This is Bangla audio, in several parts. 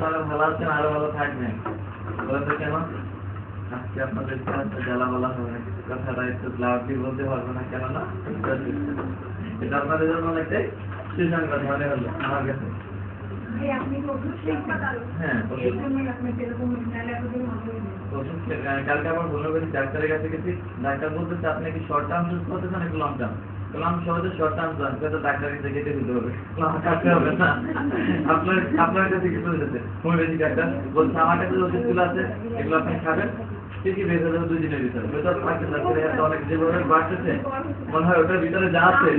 আপনারা ভালো আছেন, আরো ভালো থাকবেন। বলতে কেন আজকে আপনাদের সাথে জ্বালা বলা হবে, কথাটা একটু লাউডলি বলতে পারবো না, কেননা এটা আপনাদের জন্য অনেকটাই সুসংবাদ মনে হলো আমার কাছে। হ্যাঁ, কালকে আবার বললো ডাক্তারের কাছে গেছি, ডাক্তার বলতেছে আপনি কি শর্ট টার্ম সুস্থ হতে চান নাকি লং টার্ম? বললাম সহজে শর্ট টার্ম চান, সেটা ডাক্তারের কাছে কেটে দিতে হবে, কাটতে হবে না। আপনার কাছে কি বলতেছে হোমিওপ্যাথি ডাক্তার বলছে আমার কাছে ওষুধগুলো আছে, এগুলো আপনি খাবেন, ঠিকই বের হয়ে যাবে 2 দিনের ভিতরে। ভেতর পাচ্ছেন ডাক্তারের হাতে অনেক যেভাবে বাড়তেছে, মনে হয় ওটার ভিতরে যা আছে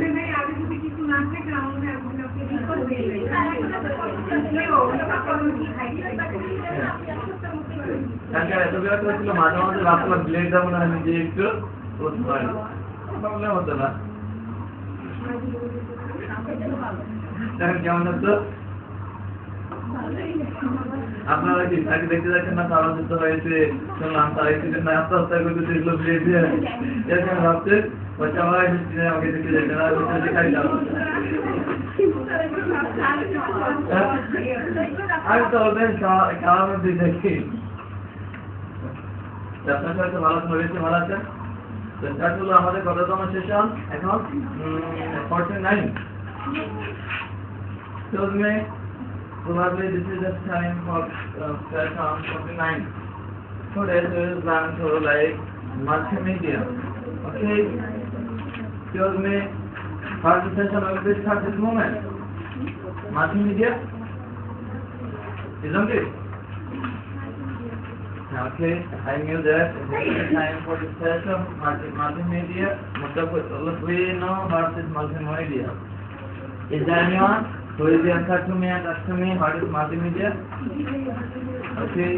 এত বিরক্ত হচ্ছিল, মাঝে মাঝে ভাবছিলাম ব্লেড যাবো না নিজে একটু প্রবলেম হতো না। কেমন হতো আপনারা কি তাকে দেখতে যাচ্ছেন না? তারা যুদ্ধ হয়েছে শুনলাম, তারা না আস্তে আস্তে করতে এগুলো ব্লেড দিয়ে এরকম ভাবছে আমাকে দেখতে যাচ্ছে না, দেখাই যাবো। আমি তো ওদের খাওয়ার মধ্যে দেখি। আপনার সাথে ভালো হয়েছে, ভালো আছেন? স্টার্ট হলো আমাদের কততম সেশন এখন? 49। Excuse me, probably this is the time for session 49. Today we will learn to like multimedia. Okay? Excuse me, first session will be start this moment. Multimedia, isn't it? Okay, I knew that this is the time for this session. Multimedia, we know what is multimedia. Is there anyone who is the answer to me and ask me what is multimedia? Okay.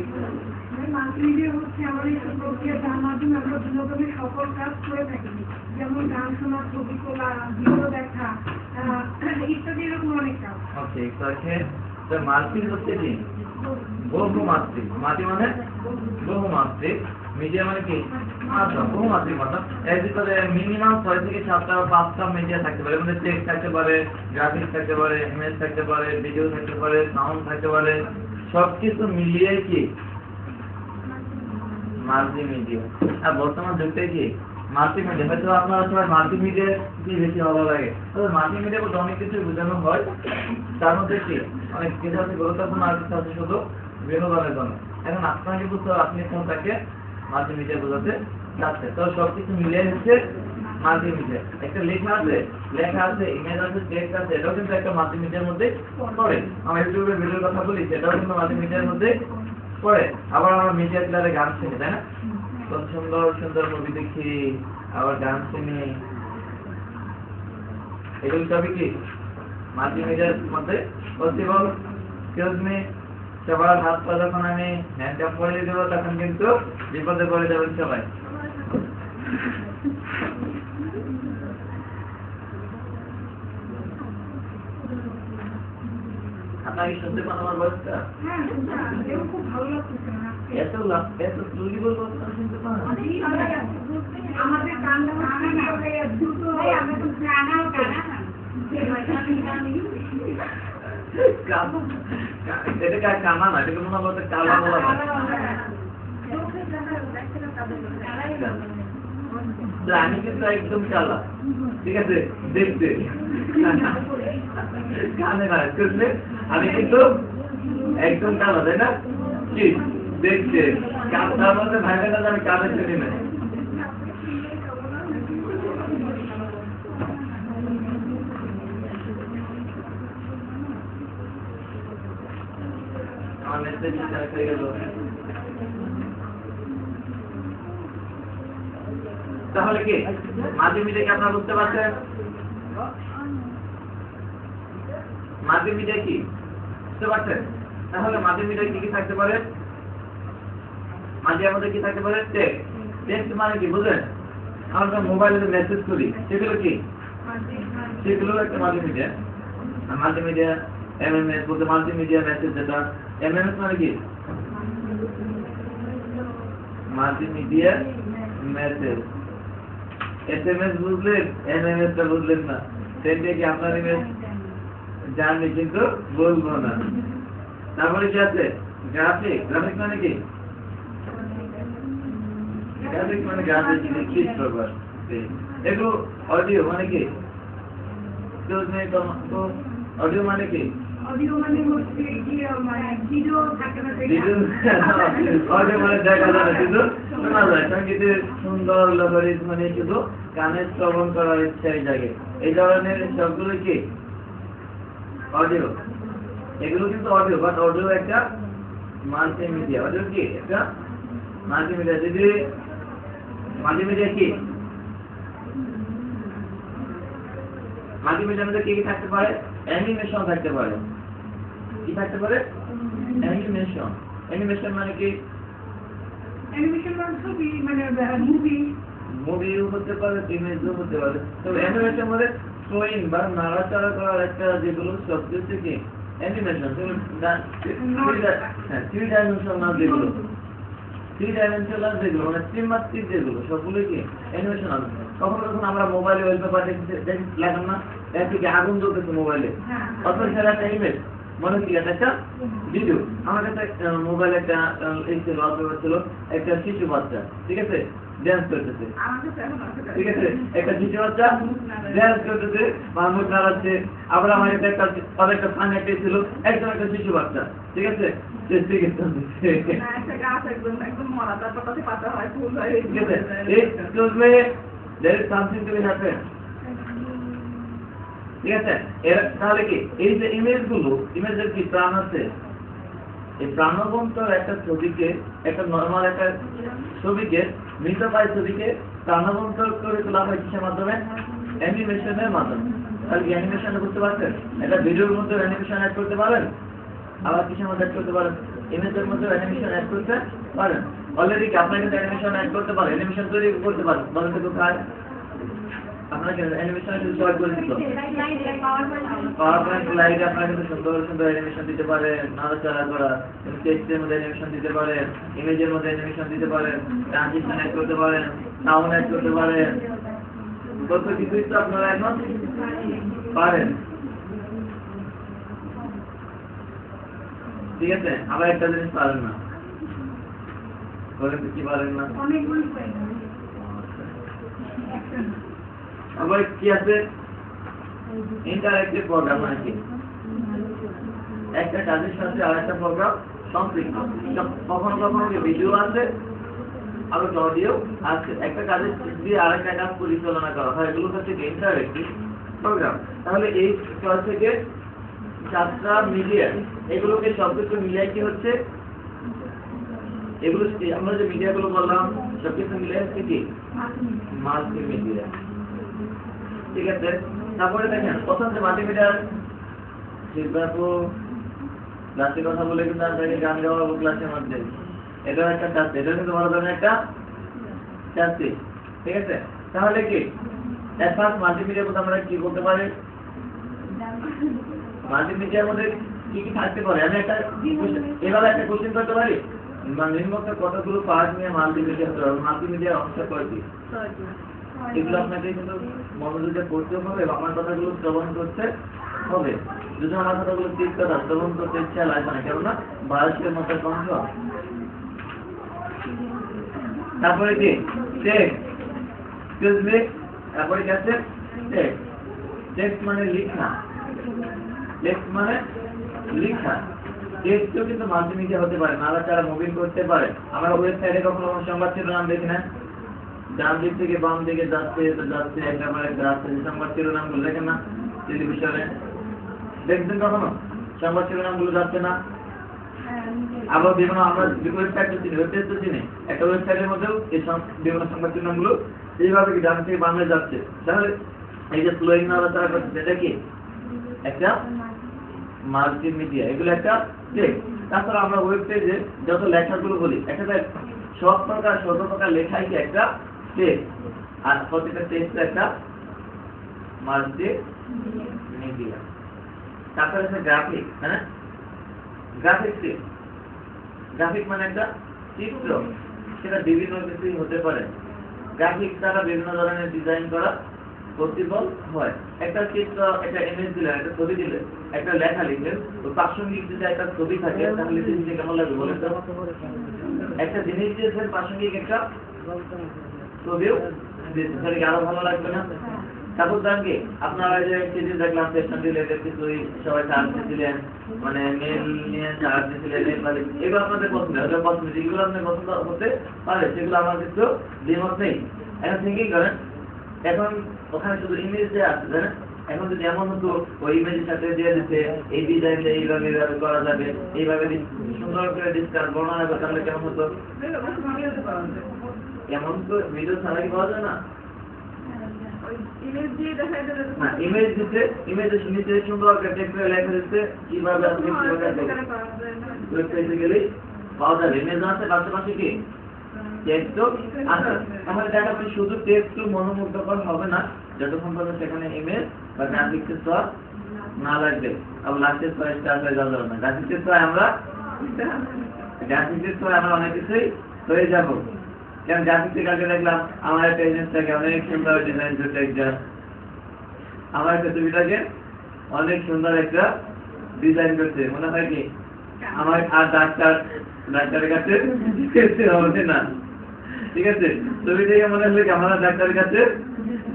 Multimedia হচ্ছে আমাদের একটা প্রক্রিয়া, যার মাধ্যমে আমরা বিনোদনের সকল কাজ করে থাকি, যেমন গান শোনা, ছবি তোলা, ভিডিও দেখা ইত্যাদি, এরকম অনেক কাজ। ওকে, ওকে। তো মাল্টি হচ্ছে কি? বহুমাত্রিক। মাল্টি মানে বহুমাত্রিক, মিডিয়া মানে কি? মাত্রা, বহুমাত্রিক মাত্রা। এর ভিতরে মিনিমাম 6 থেকে 7টা 5টা মিডিয়া থাকতে পারে। মানে টেক্সট থাকতে পারে, গ্রাফিক্স থাকতে পারে, ইমেজ থাকতে পারে, ভিডিও থাকতে পারে, সাউন্ড থাকতে পারে, সবকিছু মিলিয়ে কি মাল্টিমিডিয়া। আর বর্তমান যুগটাই কি মাল্টিমিডিয়া। হয়তো আপনারা সবাই মাল্টিমিডিয়া কি বেশি ভালো লাগে, তবে মাল্টিমিডিয়া বলতে অনেক কিছু বোঝানো হয়, তার মধ্যে কি অনেক কিছু আছে গুরুত্বপূর্ণ, আর কিছু আছে শুধু বিনোদনের জন্য। এখন আপনাকে বুঝতে হবে আপনি কোনটাকে মাল্টিমিডিয়া বোঝাতে চাচ্ছে। তো সবকিছু মিলিয়ে হচ্ছে মাল্টিমিডিয়া। একটা লেখা আছে, ইমেজ আছে, টেক্সট আছে, এটাও কিন্তু একটা মাল্টিমিডিয়ার মধ্যে পড়ে। আমরা ইউটিউবে ভিডিওর কথা বলি, সেটাও কিন্তু মাল্টিমিডিয়ার মধ্যে পড়ে। আবার আমরা মিডিয়া প্লেয়ারে গান শুনি, তাই না? কত সুন্দর সুন্দর মুভি দেখি, আবার গান শুনি, এগুলো সবই কি মাল্টিমিডিয়ার মধ্যে পসিবল। এক্সকিউজ মি, সবার হাত পা যখন আমি হ্যান্ড আপ করে দেবো, তখন কিন্তু বিপদে পড়ে যাবেন সবাই। আপনার কি শুনতে পান আমার ভয়েসটা? খুব ভালো লাগছে। এত স্লোলি বলবো শুনতে পান? আমাদের কান্না এটা কানা না, এটাকে মনে বলতে কালা বলা হয়। আমি কিন্তু একদম কালা, ঠিক আছে? দেখতে কানে না, আমি কিন্তু একদম কালা, তাই না? কি দেখতে তার মধ্যে ভাইবে না, আমি কানে চিনি না। তাহলে কি মাল্টিমিডিয়া কি আপনারা বুঝতে পারছেন? মাল্টিমিডিয়া কি বুঝতে পারছেন? তাহলে মাল্টিমিডিয়া কি কি থাকতে পারে? মাল্টিমিডিয়ার মধ্যে কি থাকতে পারে? টেক্সট মানে কি বুঝলেন? আমরা মোবাইলে মেসেজ করি, সেগুলো কি? সেগুলো একটা মাল্টিমিডিয়া। আর মাল্টিমিডিয়া এমএমএস বলতে মাল্টিমিডিয়া মেসেজ, যেটা এমএমএস মানে কি? Multimedia message. এসএমএস বুঝলেন, এমএমএস টা বুঝলেন না, সেটা কি আপনার ইমেজ জানি কিন্তু বলবো না। তারপরে কি আছে গ্রাফিক, গ্রাফিক মানে কি? গ্রাফিক মানে গ্রাফিক চিত্রকর। এগুলো অডিও মানে কি? অডিও মানে কি? অডিও মানে হচ্ছে কি ভিডিও থাকে না, অডিও মানে দেখা যায় শুধু শোনা যায়, সঙ্গীতের সুন্দর লহরী ধ্বনি শুধু কানে শ্রবণ করার ইচ্ছাই জাগে। এই ধরনের সবগুলো কি অডিও? এগুলো কিন্তু অডিও, বাট অডিও একটা মাল্টিমিডিয়া। অডিও কি একটা মাল্টিমিডিয়া। যদি মাল্টিমিডিয়া কি? মাল্টিমিডিয়ার মধ্যে কি কি থাকতে পারে? অ্যানিমেশন থাকতে পারে। কি থাকতে পারে? অ্যানিমেশন। অ্যানিমেশন মানে কি? অ্যানিমেশন মানে ছবি, মানে মুভি। মুভিও হতে পারে, ইমেজও হতে পারে। তবে অ্যানিমেশন মানে ফ্লোয়িং বা নাড়াচাড়া করার একটা যেগুলো শব্দ হচ্ছে কি অ্যানিমেশন। থ্রি ডাইমেনশনাল যেগুলো, থ্রি ডাইমেনশনাল যেগুলো মানে ত্রিমাত্রিক যেগুলো সবগুলো কি অ্যানিমেশনাল। কখনো কখনো আমরা মোবাইলে ওয়ালপেপার দেখি লাগাম না, এর থেকে আগুন জ্বলতেছে মোবাইলে, অথচ সেটা একটা ইমেজ মনে কি একটা ভিডিও। আমার কাছে মোবাইলে একটা এই ছিল, ওয়ালপেপার ছিল একটা শিশু বাচ্চা, ঠিক আছে, ড্যান্স করতেছে, ঠিক আছে, একটা শিশু বাচ্চা ড্যান্স করতেছে, মাহমুদ নাড়াচ্ছে। আবার আমার একটা তাদের একটা ফান একটা ছিল, একদম একটা শিশু বাচ্চা, ঠিক আছে, ঠিক আছে, there is something to be happen, ঠিক আছে। এর তাহলে কি এই যে ইমেজগুলো, ইমেজের কি প্রাণ আছে? এই প্রাণবন্ত একটা ছবিকে, একটা নরমাল একটা ছবিকে, মৃতপ্রায় ছবিকে প্রাণবন্ত করে তোলা হয় কিসের মাধ্যমে? অ্যানিমেশনের মাধ্যমে। তাহলে অ্যানিমেশন বুঝতে পারছেন? একটা ভিডিওর মধ্যে অ্যানিমেশন অ্যাড করতে পারেন, আবার কিসের মধ্যে অ্যাড করতে পারেন? ইমেজের মধ্যে অ্যানিমেশন অ্যাড করতে পারেন। অলরেডি কি আপনারা কিন্তু অ্যানিমেশন অ্যাড করতে পারেন, অ্যানিমেশন তৈরি করতে পারেন। বলেন তো কোথায়? আপনাকে অ্যানিমেশন শুধু সবাই করে দিত। পাওয়ার পয়েন্ট স্লাইডে আপনারা কিন্তু সুন্দর সুন্দর অ্যানিমেশন দিতে পারেন, নাড়াচাড়া করা, টেক্সটের মধ্যে অ্যানিমেশন দিতে পারেন, ইমেজের মধ্যে অ্যানিমেশন দিতে পারেন, ট্রানজিশন অ্যাড করতে পারেন, সাউন্ড অ্যাড করতে পারেন। কত কিছুই তো আপনারা এখন পারেন, ঠিক আছে। আবার একটা জিনিস পারেন না, কি পারেন না? আবার কি আছে? ইন্টারঅ্যাক্টিভ প্রোগ্রাম মানে কি? একটা কাজের সাথে আরেকটা প্রোগ্রাম সম্পৃক্ত। কখনো কখনো ভিডিও আছে, আবার অডিও আছে, একটা কাজের দিয়ে আরেকটা কাজ পরিচালনা করা হয়, এগুলো হচ্ছে ইন্টারঅ্যাক্টিভ প্রোগ্রাম। তাহলে এই ছয় থেকে সাতটা মিডিয়া, এগুলোকে সবকিছু মিলিয়ে কি হচ্ছে? এগুলো আমরা যে মিডিয়াগুলো বললাম সবকিছু মিলে হচ্ছে কি মাল্টিমিডিয়া, ঠিক আছে। তারপরে দেখেন প্রথম যে মাল্টিমিডিয়ার শিল্পী ক্লাসের কথা বলে কিন্তু আপনাকে গান গাওয়া ক্লাসের মধ্যে এটাও একটা টাচ, এটা কিন্তু বড় ধরনের একটা টাচ, ঠিক আছে। তাহলে কি অ্যাডভান্স মাল্টিমিডিয়ার মধ্যে আমরা কি বলতে পারি? মাল্টিমিডিয়ার মধ্যে কি কি থাকতে পারে? আমি একটা এভাবে একটা কোশ্চেন করতে পারি, নিম্নোক্ত কতগুলো পার্ট নিয়ে মাল্টিমিডিয়া হতে হবে? মাল্টিমিডিয়ার অংশ কয়টি? এগুলো আপনাকে কিন্তু মনোযোগে পড়তে হবে, আমার কথাগুলো শ্রবণ করতে হবে। যদি আমার কথাগুলো ঠিক কথা শ্রবণ করতে ইচ্ছা লাগবে না, কেননা বায়সের মতো কণ্ঠ। তারপরে কি টেক্সট, তারপরে কি আছে টেক্সট। টেক্সট মানে লিখা, টেক্সট মানে লিখা। টেক্সটও কিন্তু মাল্টিমিডিয়া হতে পারে, নাড়াচাড়া মুভিং করতে পারে। আমরা ওয়েবসাইটে কখনো সংবাদ শিরোনাম দেখি না, ডান দিক থেকে বাম দিকে যাচ্ছে যাচ্ছে, একেবারে যাচ্ছে, সংবাদ শিরোনামগুলো দেখেন না টেলিভিশনে? দেখছেন কখনো সংবাদ শিরোনামগুলো যাচ্ছে না? আবার বিভিন্ন আমরা ওয়েবসাইট তো চিনি, ওয়েবসাইট তো চিনি, একটা ওয়েবসাইটের মধ্যেও এই বিভিন্ন সংবাদ শিরোনামগুলো এইভাবে কি ডান থেকে বামে যাচ্ছে। তাহলে এই যে ফ্লোয়িং নাড়াচাড়া করছে, এটা কি একটা মাল্টিমিডিয়া, এগুলো একটা টেক্সট। তাছাড়া আমরা ওয়েবসাইটে যত লেখাগুলো বলি, একটা সব প্রকার লেখাই কি একটা টেক্সট, আর প্রত্যেকটা টেক্সট একটা মাল্টিমিডিয়া। তারপরে আছে গ্রাফিক, হ্যাঁ, গ্রাফিক মানে একটা চিত্র, সেটা বিভিন্ন কিছুই হতে পারে। গ্রাফিক দ্বারা বিভিন্ন ধরনের ডিজাইন করা পসিবল হয়। একটা চিত্র, একটা ইমেজ দিলে, একটা ছবি দিলে, একটা লেখা লিখলে, তো প্রাসঙ্গিক যদি একটা ছবি থাকে তাহলে জিনিসটা কেমন লাগবে বলেন তো? একটা জিনিস দিয়েছেন প্রাসঙ্গিক একটা ছবিও দিয়েছেন, তাহলে কি আরো ভালো লাগবে না? তারপর দেন কি আপনারা যে সেদিন দেখলাম সেশন রিলেটেড কিছুই সবাই চার্জ দিয়েছিলেন, মানে মেল নিয়ে চার্জ দিয়েছিলেন, এগুলো আপনাদের পছন্দ, এগুলো পছন্দ, যেগুলো আপনার পছন্দ হতে পারে সেগুলো আমার কিন্তু দ্বিমত নেই। এখন থিঙ্কিং করেন, এখন ওখানে শুধু ইমেজ দিয়ে আসছে, তাই না? এখন যদি এমন হতো ওই ইমেজের সাথে দিয়ে দিতে এই ডিজাইনটা এইভাবে এইভাবে করা যাবে, এইভাবে সুন্দর করে ডিসকাস বর্ণনা করে, তাহলে কেমন হতো? এমন তো ভিডিও ছাড়া কি পাওয়া যায় না? না, ইমেজ দিতে, ইমেজের নিচে সুন্দর করে টেক্সট করে লেখা দিতে, কিভাবে আপনি ওয়েবসাইটে গেলেই পাওয়া যাবে। ইমেজ আছে, পাশাপাশি কি টেক্সট আছে। তাহলে দেখা যাচ্ছে শুধু টেক্সট মনোমুগ্ধকর হবে না যতক্ষণ পর্যন্ত সেখানে ইমেজ বা গ্রাফিক্সের স্তর না লাগবে। আবার লাস্টের স্তরে স্টার হয়ে যাওয়া যাবে না। গ্রাফিক্সের স্তরে আমরা অনেক কিছুই হয়ে যাবো। যেমন গ্রাফিক্সের কাছে দেখলাম আমার একটা এজেন্সটাকে অনেক সুন্দর ডিজাইন করতে, একটা আমার একটা ছবিটাকে অনেক সুন্দর একটা ডিজাইন করতে, মনে হয় কি আমার আর ডাক্তারের কাছে হবে না, ঠিক আছে? ছবি থেকে মনে হলে কি আমার ডাক্তারের কাছে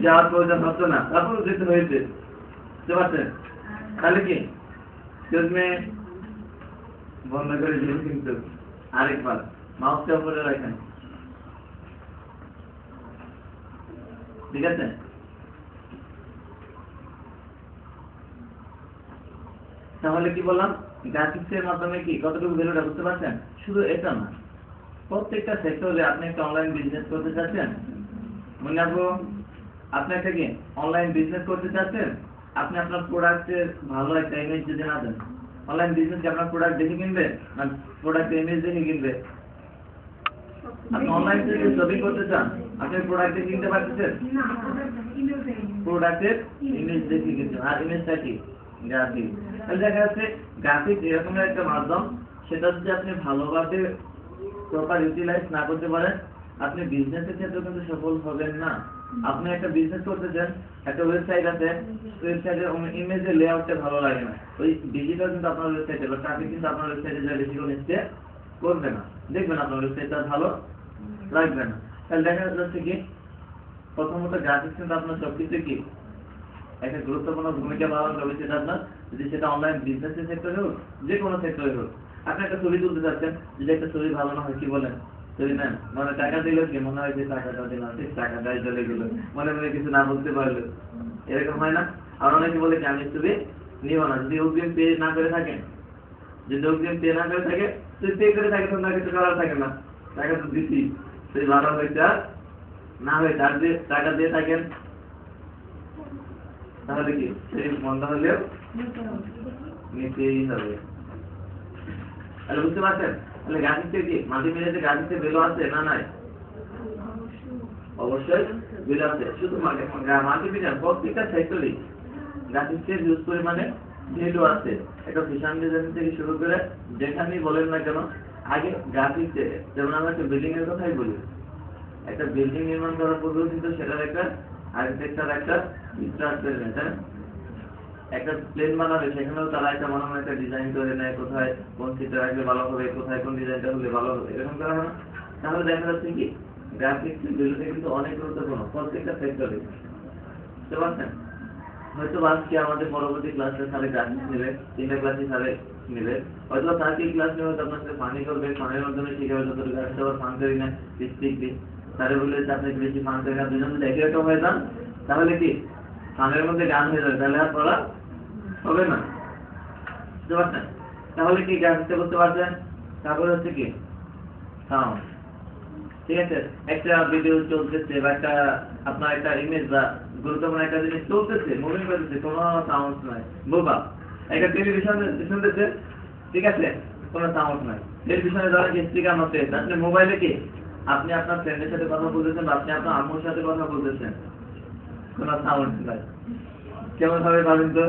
যাওয়ার প্রয়োজন হতো না, তারপর যেতে হয়েছে, বুঝতে পারছেন? তাহলে কি চোখে বন্ধ করে দিন, কিন্তু আরেকবার মাউসটা উপরে রাখেন, ঠিক আছে? তাহলে কি বললাম, গ্রাফিক্সের মাধ্যমে কি কতটুকু ভ্যালুটা বুঝতে পারছেন? শুধু এটা না, প্রত্যেকটা সেক্টরে আপনি একটা অনলাইন বিজনেস করতে চাচ্ছেন, মনে রাখবো আপনি একটা কি অনলাইন বিজনেস করতে চাচ্ছেন, আপনি আপনার প্রোডাক্টের ভালো একটা ইমেজ যদি না দেন, অনলাইন বিজনেস কি আপনার প্রোডাক্ট দেখে কিনবে না প্রোডাক্টের ইমেজ দেখে কিনবে? আপনি অনলাইন থেকে ছবি করতে চান, আপনি প্রোডাক্ট দেখে কিনতে পারতেছেন? প্রোডাক্টের ইমেজ দেখে কিনছেন, আর ইমেজটা কি গ্রাফিক্স। তাহলে দেখা যাচ্ছে গ্রাফিক্স এরকম একটা মাধ্যম, সেটা যদি আপনি ভালোভাবে প্রপার ইউটিলাইজ না করতে পারেন, আপনি বিজনেসের ক্ষেত্রে কিন্তু সফল হবেন না। আপনি একটা বিজনেস করতে চান, একটা ওয়েবসাইট আছে, ওয়েবসাইটের ইমেজের লেআউটটা ভালো লাগে না, ওই ডিজিটাল কিন্তু আপনার ওয়েবসাইটে বা ট্রাফিক কিন্তু আপনার ওয়েবসাইটে যা বেশি করে স্টে করবে না, দেখবেন আপনার ওয়েবসাইটটা ভালো লাগবে না। তাহলে দেখা যাচ্ছে কি প্রথমত গ্রাফিক্স কিন্তু আপনার সবকিছু কি একটা গুরুত্বপূর্ণ ভূমিকা পালন করবে, সেটা আপনার যদি সেটা অনলাইন বিজনেসের সেক্টরে হোক, যে কোনো সেক্টরে হোক। আপনি একটা ছবি তুলতে চাচ্ছেন, যদি একটা ছবি ভালো না হয় কি বলেন, ছবি নেন, মানে টাকা দিলেও কি মনে হয় যে টাকাটা দিলাম, ঠিক টাকাটাই চলে গেল, মনে মনে কিছু না বলতে পারলো, এরকম হয় না? আর অনেকে বলে কি আমি ছবি নিব না, যদি অগ্রিম পে না করে থাকেন, যদি অগ্রিম পে না করে থাকে, যদি পে করে থাকে তখন কিছু করার থাকে না, টাকা তো দিচ্ছি, সেই ভালো হয়েছে আর না হয়েছে, আর যে টাকা দিয়ে থাকেন তাহলে কি সেই মন্দ হলেও নিতেই হবে। তাহলে বুঝতে পারছেন? তাহলে গ্রাফিক্সের কি মাল্টিমিডিয়াতে গ্রাফিক্সের ভ্যালু আছে না নাই? অবশ্যই ভ্যালু আছে। শুধু মাল্টিমিডিয়া প্রত্যেকটা সেক্টরে গ্রাফিক্সের হিউজ পরিমাণে ভ্যালু আছে। একটা ফ্যাশন ডিজাইন থেকে শুরু করে যেখানেই বলেন না কেন, আগে গ্রাফিক্সে, যেমন আমরা একটা বিল্ডিং এর কথাই বলি, একটা বিল্ডিং নির্মাণ করার পূর্বেও কিন্তু সেটার একটা আর্কিটেকচার একটা স্ট্রাকচার নেয়, একটা প্লেন বানাবে, সেখানেও তারা একটা মনে হয় একটা ডিজাইন করে নেয়, কোথায় কোন চিত্র রাখলে ভালো হবে, কোথায় কোন ডিজাইনটা হলে ভালো হবে, এরকম করা হয় না? তাহলে দেখা যাচ্ছে কি গ্রাফিক্সের ভ্যালুটা কিন্তু অনেক গুরুত্বপূর্ণ প্রত্যেকটা সেক্টরে, বুঝতে পারছেন? হয়তো আজকে আমাদের পরবর্তী ক্লাসে স্যারে গ্রাফিক্স নেবে, 3টা ক্লাসে স্যারে নেবে, হয়তো স্যারকে ক্লাস নেবে, হয়তো আপনার সাথে ফানি করবে, ফানের মাধ্যমে শিখাবে, যতটুকু আসতে আবার ফান করি না স্ট্রিক্টলি, স্যারে বললে যে আপনি বেশি ফান করি না, দুজন যদি একই রকম হয়ে যান তাহলে কি ফানের মধ্যে গান হয়ে যাবে, তাহলে আর পড়া হবে না, বুঝতে পারছেন? তাহলে কি গ্রাফিক্সটা করতে পারছেন? তারপরে হচ্ছে কি সাউন্ড, ঠিক আছে? একটা ভিডিও চলতেছে বা একটা আপনার একটা ইমেজ বা গুরুত্বপূর্ণ একটা জিনিস চলতেছে, মুভিং করতেছে, কোনো সাউন্ড নাই, বোবা। একটা টেলিভিশন শুনতেছে, ঠিক আছে, কোনো সাউন্ড নাই, টেলিভিশনে ধরেন কি স্পিকার মতো, আপনি মোবাইলে কি আপনি আপনার ফ্রেন্ডের সাথে কথা বলতেছেন বা আপনি আপনার আম্মুর সাথে কথা বলতেছেন, কোনো সাউন্ড নাই, কেমন ভাবে পাবেন তো?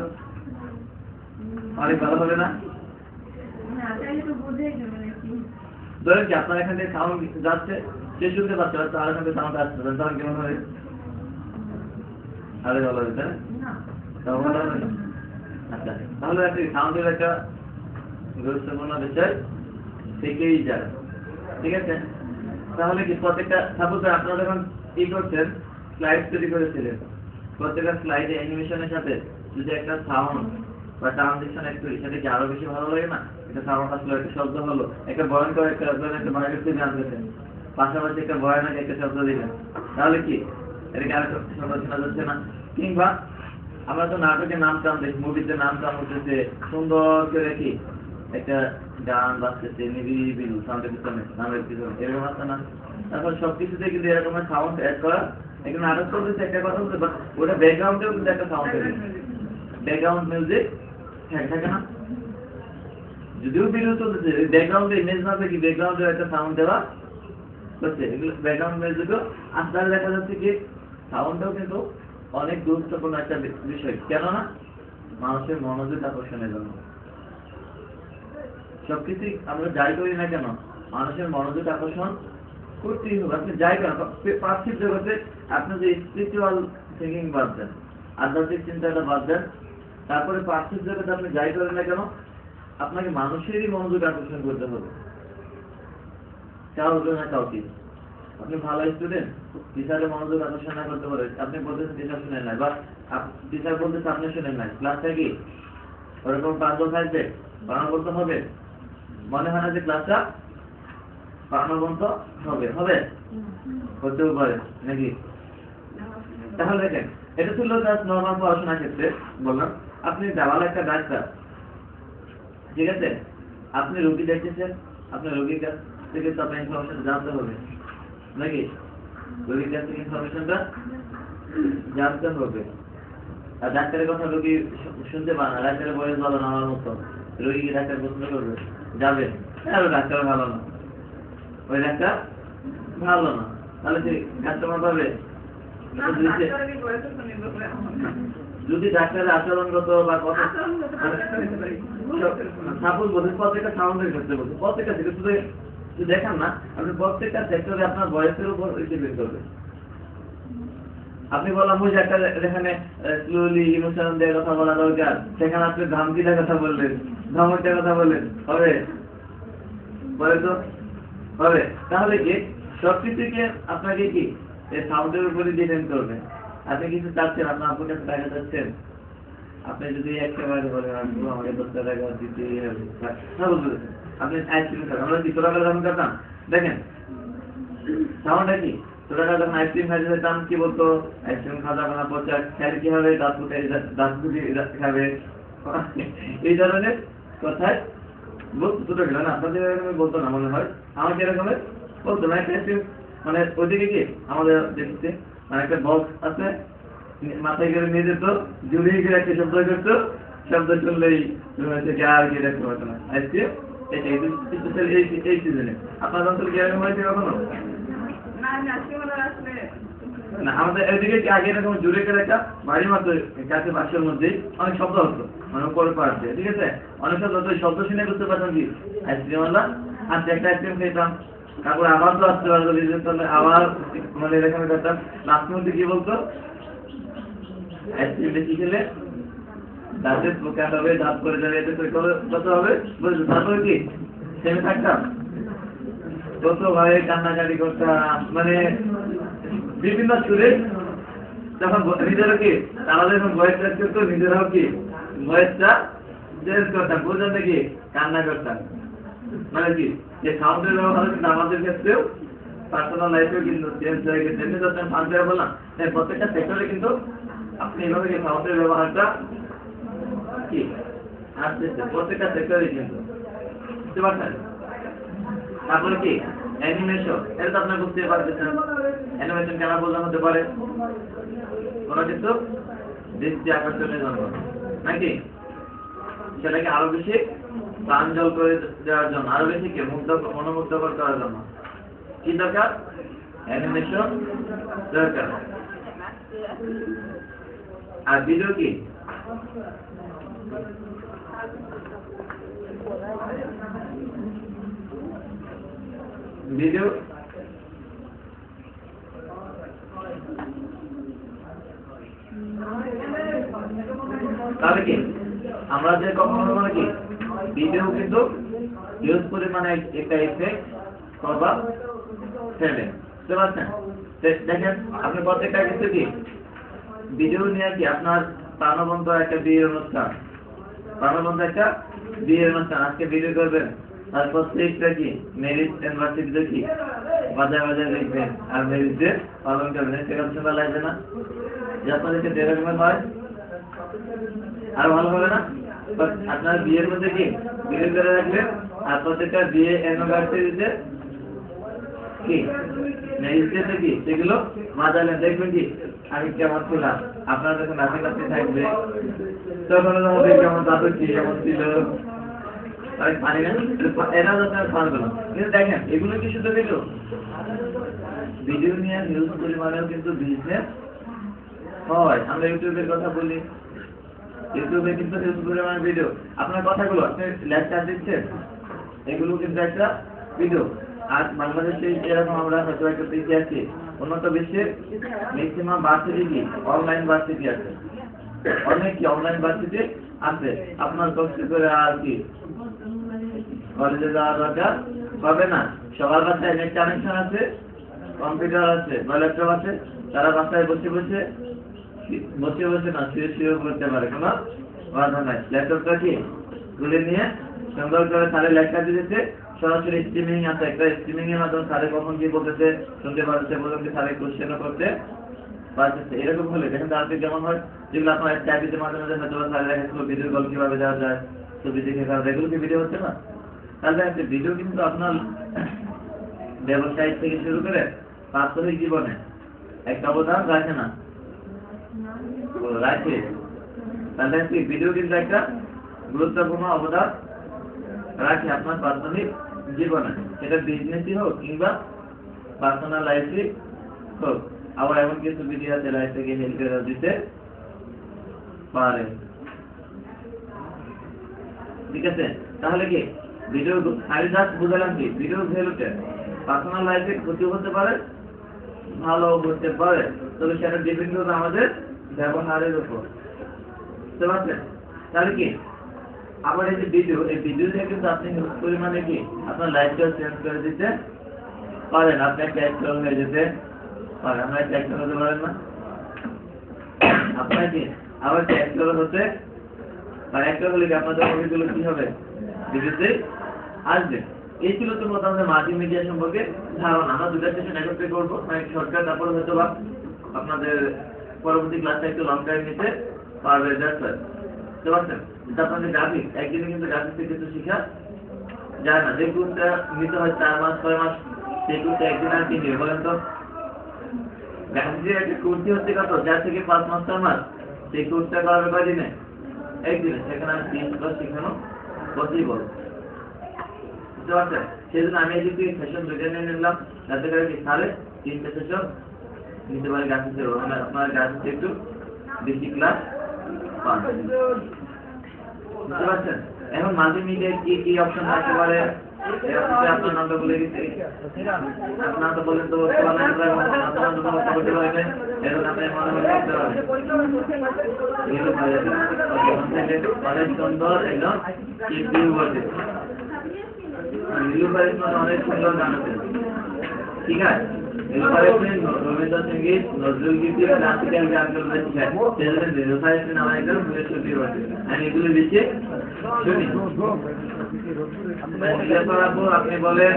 অনেক ভালো হবে না? ধরেন কি আপনার এখান থেকে সাউন্ড যাচ্ছে, সে শুনতে পাচ্ছে, আর এখান থেকে সাউন্ড আসছে, তখন কেমন হবে? আরে ভালো হবে তাই না? তাহলে আচ্ছা, তাহলে একটা সাউন্ডের একটা গুরুত্বপূর্ণ বিষয় থেকেই যায়, ঠিক আছে? তাহলে কি প্রত্যেকটা সাপোজ আপনারা যখন কি করছেন, স্লাইড তৈরি করেছিলেন, প্রত্যেকটা স্লাইডে অ্যানিমেশনের সাথে যদি একটা সাউন্ড বা ট্রানজিশন একটু সেটা কি আরো বেশি ভালো লাগে না? একটা সাউন্ড আসলো, একটা শব্দ হলো, একটা ভয়ঙ্কর একটা বায়োগ্রাফি গান দিলেন, পাশাপাশি একটা ভয়ানক একটা শব্দ দিলেন, তাহলে কি এটাকে আরেকটা সুন্দর শোনা যাচ্ছে না? কিংবা আমরা তো নাটকের নাম টাম দেখি, মুভিতে নাম টাম উঠতেছে, সুন্দর করে কি একটা গান বাজতেছে নিবিড় সাউন্ডের পিছনে, নামের পিছনে, এরকম আছে না? তারপর সবকিছুতে কিন্তু এরকম সাউন্ড অ্যাড করা, একটা নাটক চলতেছে একটা কথা বলতে, বাট ওটা ব্যাকগ্রাউন্ডেও কিন্তু একটা সাউন্ড থাকে, ব্যাকগ্রাউন্ড মিউজিক থাকে না? যদিও ভিডিও চলতেছে, ব্যাকগ্রাউন্ডে ইমেজ না থাকে, ব্যাকগ্রাউন্ডে একটা সাউন্ড দেওয়া হচ্ছে, এগুলো ব্যাকগ্রাউন্ড মিউজিকও আস্তে আস্তে দেখা যাচ্ছে কি সাউন্ডটাও কিন্তু অনেক গুরুত্বপূর্ণ একটা বিষয়, কেননা মানুষের মনোযোগ আকর্ষণের জন্য। সবকিছু আমরা যাই করি না কেন মানুষের মনোযোগ আকর্ষণ করতেই হবে। আপনি যাই কেন পার্থিব জগতে আপনি যে স্পিরিচুয়াল থিঙ্কিং বাদ দেন, আধ্যাত্মিক চিন্তাটা বাদ দেন, তারপরে পার্থিব জগতে আপনি যাই করেন না কেন আপনাকে মানুষেরই মনোযোগ আকর্ষণ করতে হবে, কাউকে না কাউকে। আপনি ভালো স্টুডেন্ট, টিচারের মনোযোগ আকর্ষণ না করতে পারে, আপনি বলতেছেন টিচার শুনেন নাই, বা টিচার বলতেছে আপনি শুনেন নাই, ক্লাসটা কি ওরকম প্রাঞ্জল থাকবে? প্রাণবন্ত হবে? মনে হয় না যে ক্লাসটা প্রাণবন্ত হবে? হবে, হতেও পারে নাকি? তাহলে দেখেন, এটা ছিল জাস্ট নর্মাল পড়াশোনার ক্ষেত্রে বললাম। আপনি দেওয়াল একটা ডাক্তার, ঠিক আছে, আপনি রোগী দেখতেছেন, আপনার রোগীর কাছ থেকে তো আপনার ইনফরমেশন জানতে হবে নাকি? রোগীর কাছ থেকে ইনফরমেশনটা জানতে হবে। আর ডাক্তারের কথা রোগী শুনতে পায় না, ডাক্তারের বয়স ভালো না আমার মতো, রোগী কি ডাক্তার পছন্দ করবে? যাবে, ডাক্তার ভালো না, ওই ডাক্তার ভালো না, তাহলে সে কাস্টমার পাবে? যদি ডাক্তারের আচরণগত বা কথা সাপোজ বলছেন, প্রত্যেকটা সাউন্ডের ক্ষেত্রে বলছেন, প্রত্যেকটা থেকে শুধু দেখান না, আপনি প্রত্যেকটা সেক্টরে আপনার বয়সের উপর বের করবে। আপনি বললাম ওই একটা যেখানে স্লোলি ইমোশন দিয়ে কথা বলা দরকার, সেখানে আপনি ধামকিটার কথা বললেন, ধমকটার কথা বললেন, হবে? বলে তো হবে। তাহলে কি সবকিছুকে আপনাকে কি এই সাউন্ডের উপরে ডিপেন্ড করবে। আপনি কিছু চাচ্ছেন, আপনার আপনার কাছে টাকা চাচ্ছেন, আপনি যদি একেবারে বলেন আমাকে 10 টাকা দিতে হবে, আপনি আইসক্রিম খাবেন, আমরা কি ছোটবেলা যখন করতাম দেখেন সাউন্ডটা কি, ছোটবেলা যখন আইসক্রিম খাইতে যেতাম কি বলতো, আইসক্রিম খাওয়া যাবে না, পচা খেলে কি হবে, দাঁত ফুটে খাবে, এই ধরনের কথায় বলতো ছোট গেল না, আপনাদের এরকম বলতো না মনে হয়, আমাকে এরকম বলতো না। একটা মানে ওইদিকে কি আমাদের দেখতে মানে একটা বক্স আছে, মাথায় করে নিয়ে যেত, জুড়িয়ে গিয়ে একটা শব্দ করতো, শব্দ শুনলেই আর কি দেখতে পারতো না আইসক্রিম। এই সিজনে আপনার অঞ্চলে কি এরকম হয়েছে কখনো? না, আমাদের এদিকে কি আগে এরকম জুড়ে করে একটা বাড়ি মতো কাছে বাক্সের মধ্যে অনেক শব্দ হতো, মানে উপরে পাড় দিয়ে, ঠিক আছে, অনেক শব্দ হতো, শব্দ শুনে বুঝতে পারতাম কি আইসক্রিম আনলাম, আর একটা আইসক্রিম খেতাম, তারপরে আবার তো আসতে পারতো, আবার মানে এরকম করতাম, লাস্ট মধ্যে কি বলতো, আইসক্রিম বেশি খেলে দাঁতের পোকা হবে, দাঁত করে যাবে, এতে কত হবে বুঝলো, তারপরে কি থেমে থাকতাম, কত ভাবে কান্নাকাটি করতাম, মানে বিভিন্ন সুরে তখন নিজেরও কি আমাদের যখন বয়স চেঞ্জ করতো, নিজেরাও কি বয়সটা চেঞ্জ করতাম, বুঝলেন নাকি, কান্না করতাম, মানে কি যে সাউন্ডের ব্যবহার কিন্তু আমাদের ক্ষেত্রেও পার্সোনাল লাইফেও কিন্তু চেঞ্জ হয়ে গেছে। এমনি যখন ফার্স্ট বললাম প্রত্যেকটা সেক্টরে কিন্তু আপনি এভাবে কি সাউন্ডের ব্যবহারটা কি আসতেছে প্রত্যেকটা সেক্টরে কিন্তু বুঝতে পারছেন। তারপরে কি অ্যানিমেশন, এটা তো আপনি বুঝতে পারতেছেন অ্যানিমেশন কেন বললাম হতে পারে, কোনো কিছু দৃষ্টি আকর্ষণের জন্য নাকি, সেটাকে আরো বেশি প্রাঞ্জল করে দেওয়ার জন্য, আরো বেশি কি মনোমুগ্ধকর করার জন্য কি দরকার, অ্যানিমেশন দরকার। আর ভিডিও কি ভিডিও তাহলে কি আমরা যে কখনো বলে কি ভিডিও কিন্তু হিউজ পরিমাণে একটা এফেক্ট প্রভাব ফেলে, বুঝতে পারছেন? দেখেন আপনি প্রত্যেকটা কিছু কি ভিডিও নিয়ে কি আপনার প্রাণবন্ত একটা বিয়ের অনুষ্ঠান, আজকে ভিডিও করবেন, তারপর প্রত্যেকটা কি মেরিট ইউনিভার্সিটিতে কি বাজার দেখবেন আর মেরিটে পালন করবেন, সেটা সুন্দর লাগবে না? যে আপনাদেরকে যেরকমের হয় আরো ভালো হবে না? আপনার বিয়ের মধ্যে কি ভিডিও করে রাখবেন আর প্রত্যেকটা বিয়ে ইউনিভার্সিটিতে কি মেরিটে কি সেগুলো বাজালেন, দেখবেন কি আমি কেমন ছিলাম, আপনার যখন নাতি থাকবে তখন কেমন দাদু কি কেমন ছিল, পানি না এরা কিন্তু দেখেন এগুলো কি শুধু ভিডিও নিয়ে নিউজ পরিমাণেও কিন্তু বিজনেস হয়। আমরা ইউটিউবের কথা বলি, ইউটিউবে কিন্তু হিউজ পরিমাণের ভিডিও, আপনার কথাগুলো আপনি লেকচার দিচ্ছেন, এগুলো কিন্তু একটা ভিডিও। আর বাংলাদেশে এরকম আমরা হয়তো একটা দেশে আছি, উন্নত বিশ্বের ম্যাক্সিমাম ভার্সিটি কি অনলাইন ভার্সিটি আছে, অনেক কি অনলাইন ভার্সিটি আছে। আপনার কষ্ট করে আর কি কলেজে যাওয়ার দরকার হবে না, সবার বাসায় নেট কানেকশন আছে, কম্পিউটার আছে বা ল্যাপটপ আছে, তারা বাসায় বসে না শুয়ে করতে পারে, কোনো বাধা নাই। ল্যাপটপটা কি তুলে নিয়ে সুন্দর করে স্যারের লেকচার দিতেছে, সরাসরি স্ট্রিমিং আছে, একটা স্ট্রিমিং এর মাধ্যমে স্যারে কখন কি বলতেছে শুনতে পারতেছে, বলতে স্যারে কোশ্চেনও করতে পারতেছে। এরকম হলে দেখেন তারপরে যেমন হয় যেগুলো আপনার টাইপিংয়ের মাধ্যমে হয়তো স্যারে দেখাচ্ছিল ভিডিও কল কিভাবে দেওয়া যায়, ছবি দেখে এগুলো কি ভিডিও হচ্ছে না? তাহলে একটা ভিডিও কিন্তু আপনার ব্যবসায়িক থেকে শুরু করে বাস্তবিক জীবনে একটা অবদান রাখে না, রাখে। তাহলে ভিডিও কিন্তু একটা গুরুত্বপূর্ণ অবদান রাখে আপনার বাস্তবিক জীবনে, সেটা বিজনেসই হোক কিংবা পার্সোনাল লাইফই হোক। আবার এমন কিছু ভিডিও আছে লাইফ থেকে হেল্প করে দিতে পারে, ঠিক আছে? তাহলে কি ভিডিও আমি জাস্ট বুঝালাম কি ভিডিও ভ্যালুতে পার্সোনাল লাইফে ক্ষতি হতে পারে, ভালো হতে পারে, তবে সেটা ডিপেন্ড করবে আমাদের ব্যবহারের উপর, বুঝতে পারছেন? তাহলে কি আবার এই যে ভিডিও দিয়ে কিন্তু আপনি পরিমাণে কি আপনার লাইফটা চেঞ্জ করে দিতে পারেন, আপনি একটা অ্যাক্টর হয়ে যেতে পারেন। আমরা একটা অ্যাক্টর হতে পারেন না? আপনার কি আবার অ্যাক্টর হতে আর একটা হলে কি আপনাদের মুভিগুলো কি হবে ভিডিওতে আসবে। এই ছিল তো আমাদের মাল্টিমিডিয়া সম্পর্কে ধারণা। আমরা দুটা সেশন একত্রে করবো, মানে শর্টকাট, তারপর হয়তো বা আপনাদের পরবর্তী ক্লাসটা একটু লং টাইম নিতে পারবে, বুঝতে পারছেন? যেটা আপনাদের গ্রাফিক একদিনে কিন্তু গ্রাফিক্সে কিছু শেখা যায় না, যে কোর্সটা নিতে হয় 4 মাস 6 মাস, সেই কোর্সটা একদিন আর কি নিয়ে বলেন তো? গ্রাফিক্সের একটা কোর্সই হচ্ছে কত 4 থেকে 5 মাস 6 মাস, সেই কোর্সটা করাবে কয়দিনে? একদিনে। সেখানে আমি 3 ক্লাস শেখানো পসিবল, বুঝতে পারছেন? সেই জন্য আমি এদিক থেকে সেশন দুইটা নিয়ে নিলাম, যাতে করে কি তাহলে 3টে সেশন নিতে পারি গ্রাফিক্সের, আপনার গ্রাফিক্সে একটু বেশি ক্লাস পান, বুঝতে পারছেন? এখন মাল্টিমিডিয়া কি অপশন থাকতে পারে, আপনার নামটা বলে দিচ্ছি, আপনার তো বলেন তো করতে পারবেন, এখন আপনি মনে মনে করতে পারবেন অনেক সুন্দর একদম অনেক সুন্দর গান আছে, ঠিক আছে? রবীন্দ্রসঙ্গীত, নজরুল গীতি, ক্লাসিক্যাল গানগুলো শেখায়, নামে একদম আমি এগুলো লিখে শুনি। আপনি বলেন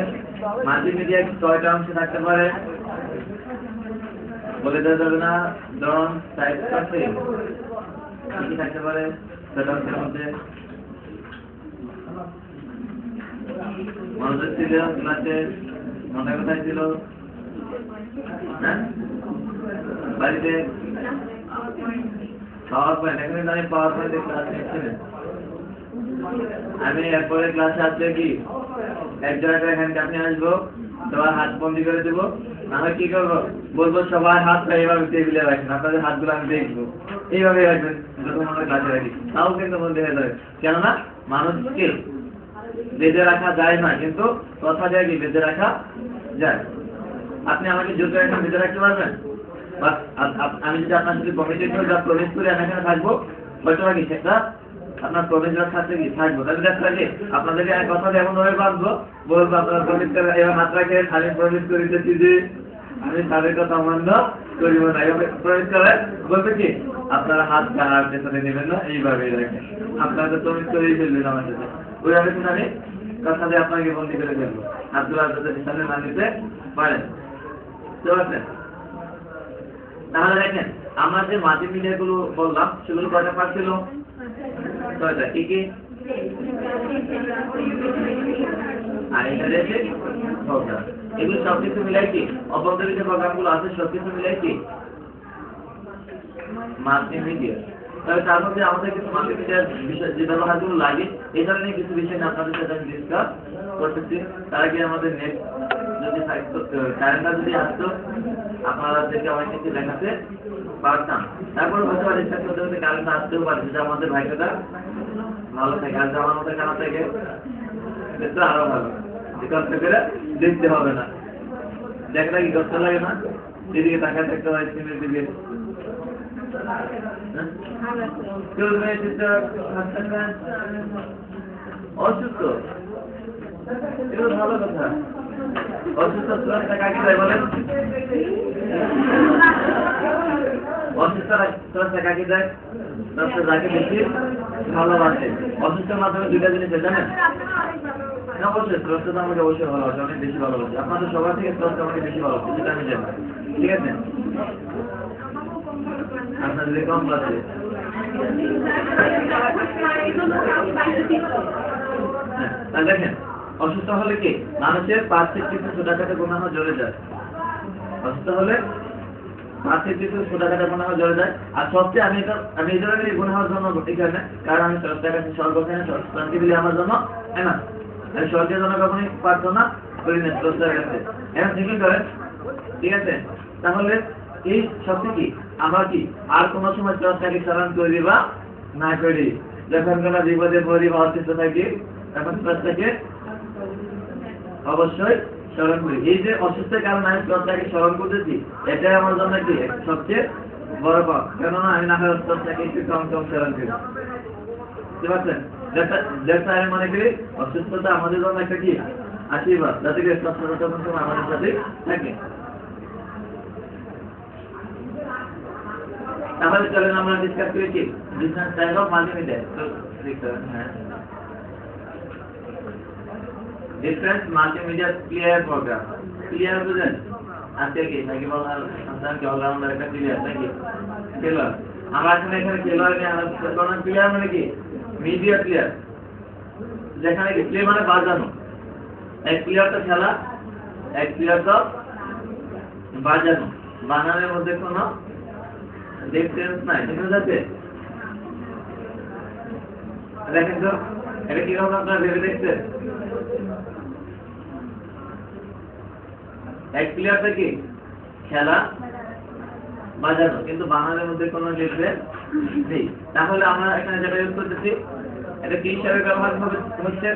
মাল্টিমিডিয়া কয়টা অংশ থাকতে পারে? বলে দেওয়া যাবে না, ড্রোন টাইপ আছে কি থাকতে পারে সেটা অংশের মধ্যে? মনোযোগ ছিল ক্লাসে, মনে কোথায় ছিল? বাড়িতে পাওয়ার পয়েন্ট, এখানে আমি পাওয়ার পয়েন্টে ক্লাস নিচ্ছিলেন। আমি এরপরে ক্লাসে আসলে কি এক জায়গায় এখানে আপনি আসবো, সবার হাত বন্দি করে দেবো, আমরা কি করবো বলবো সবার হাত এইভাবে টেবিলে রাখেন, আপনাদের হাতগুলো আমি দেখবো, এইভাবে রাখবেন যখন আমরা ক্লাসে রাখি, তাও কিন্তু বন্ধ হয়ে যাবে। কেননা মানুষকে বেঁধে রাখা যায় না, কিন্তু কথা যায় কি বেঁধে রাখা যায়। আপনি আমাকে জোর এখন বেঁধে রাখতে পারবেন? আমি যদি আপনার সাথে কমিটি প্রবেশ করে আমি এখানে থাকবো, কয়টা কি সেটা আপনার প্রবেশদ্বার থাকতে কি থাকবো তাহলে দেখা যায় আপনাদেরকে এক কথা এমন ভাবে বাঁধবো বলবো আপনার প্রবেশ করে এবার হাত রাখে খালি প্রবেশ করিতেছি যে আমি তাদের কথা অমান্য করিব না এভাবে প্রবেশ করে বলবে কি আপনারা হাত গাড়ার পেছনে নেবেন না এইভাবেই রাখেন আপনাদের প্রবেশ করেই ফেলবেন আমার সাথে ওইভাবে কিন্তু আমি কথা দিয়ে আপনাকে বন্দি করে ফেলবো হাতগুলো আপনাদের সামনে না নিতে পারেন বুঝতে পারছেন তাহলে দেখেন আমরা যে মাল্টিমিডিয়া গুলো বললাম সেগুলো কয়টা পার্ট ছিল ছয়টা কি কি আর এটা রয়েছে ছয়টা এগুলো সবকিছু মিলাই কি অভ্যন্তরীণ যে প্রোগ্রামগুলো আছে সবকিছু মিলাই কি মাল্টিমিডিয়া তবে তার মধ্যে আমাদের কিছু মাল্টিমিডিয়ার বিষয় যে ব্যবহারগুলো লাগে এই ধরনের কিছু বিষয় নিয়ে আপনাদের সাথে আমি ডিসকাস করতেছি তার আগে আমাদের নেট যদি থাকতো কারেন্টটা যদি আসতো আপনারা থেকে অনেক কিছু দেখাতে পারতাম তারপরে হয়তো ডিসকাস করতে করতে কারেন্ট আসতেও পারে যেটা আমাদের ভাগ্যটা ভালো থাকে আর আমার মতো খারাপ থাকে সেটা আরো ভালো কষ্ট করে দেখতে হবে না দেখা কি কষ্ট লাগে না যেদিকে তাকায় থাকতে হয় স্ক্রিনের দিকে অসুস্থ এগুলো ভালো কথা অসুস্থ চূড়ান্ত কাকে দেয় বলেন অসুস্থ চূড়ান্ত কাকে দেয় যাকে বেশি ভালোবাসে অসুস্থের মাধ্যমে দুইটা জিনিস জানেন অবশ্যই স্রষ্টা আমাকে অবশ্যই ভালোবাসে অনেক বেশি ভালোবাসে আপনাদের সবার থেকে স্রষ্টা আমাকে বেশি ভালোবাসে যেটা আমি জানি ঠিক আছে আপনার যদি কম বাসে তাহলে দেখেন অসুস্থ হলে কি মানুষের পার্শ্বিক কিছু ছোটাখাটো গুণাহ জ্বলে যায় অসুস্থ হলে পার্শ্বিক কিছু ছোটাখাটো গুণাহ জ্বলে যায় আর সবচেয়ে আমি এই ধরনের গুণাহের জন্য এখানে কারণ আমি স্রষ্টার কাছে সর্বখানে শান্তি দিলে আমার জন্য তাই না আমি স্বর্গের জন্য কখনই প্রার্থনা করি না স্রষ্টার কাছে এখন ঠিকই করেন ঠিক আছে তাহলে এই শক্তি কি আমরা কি আর কোন সময় স্রষ্টাকে স্মরণ করি বা না করি যখন কোনো বিপদে পড়ি বা অসুস্থ থাকি তখন স্রষ্টাকে অবশ্যই স্মরণ করি এই যে অসুস্থের কারণে আমি স্রষ্টাকে স্মরণ করতেছি এটাই আমার জন্য কি সবচেয়ে বড় পাপ কেননা আমি না হয় স্রষ্টাকে একটু কম কম স্মরণ করি বুঝতে পারছেন যেটা আমি মনে করি অসুস্থতা আমাদের জন্য একটা কি আশীর্বাদ যাতে করে স্রষ্টা আমাদের সাথে থাকে তাহলে চলেন আমরা ডিসকাস করেছি different type of multimedia different multimedia clear program clear বুঝেন আজকে কি নাকি বলার আপনার কি অলরাউন্ডার একটা ক্লিয়ার নাকি ক্লিয়ার আমরা এখানে ক্লিয়ার নিয়ে আলোচনা ক্লিয়ার মানে কি মিডিয়া ক্লিয়ার যেখানে কি প্লে মানে বাজানো এক ক্লিয়ার তো খেলা এক ক্লিয়ার তো বাজানো বানানোর মধ্যে কোনো ডিফারেন্স নাই ঠিক আছে দেখেন তো এটা কিরকম আপনারা ভেবে দেখছেন এক প্লেয়ারটা কি খেলা বাজানো কিন্তু বানানোর মধ্যে কোনো ডিফারেন্স নেই তাহলে আমরা এখানে যেটা ইউজ করতেছি এটা কি হিসাবে ব্যবহার হচ্ছে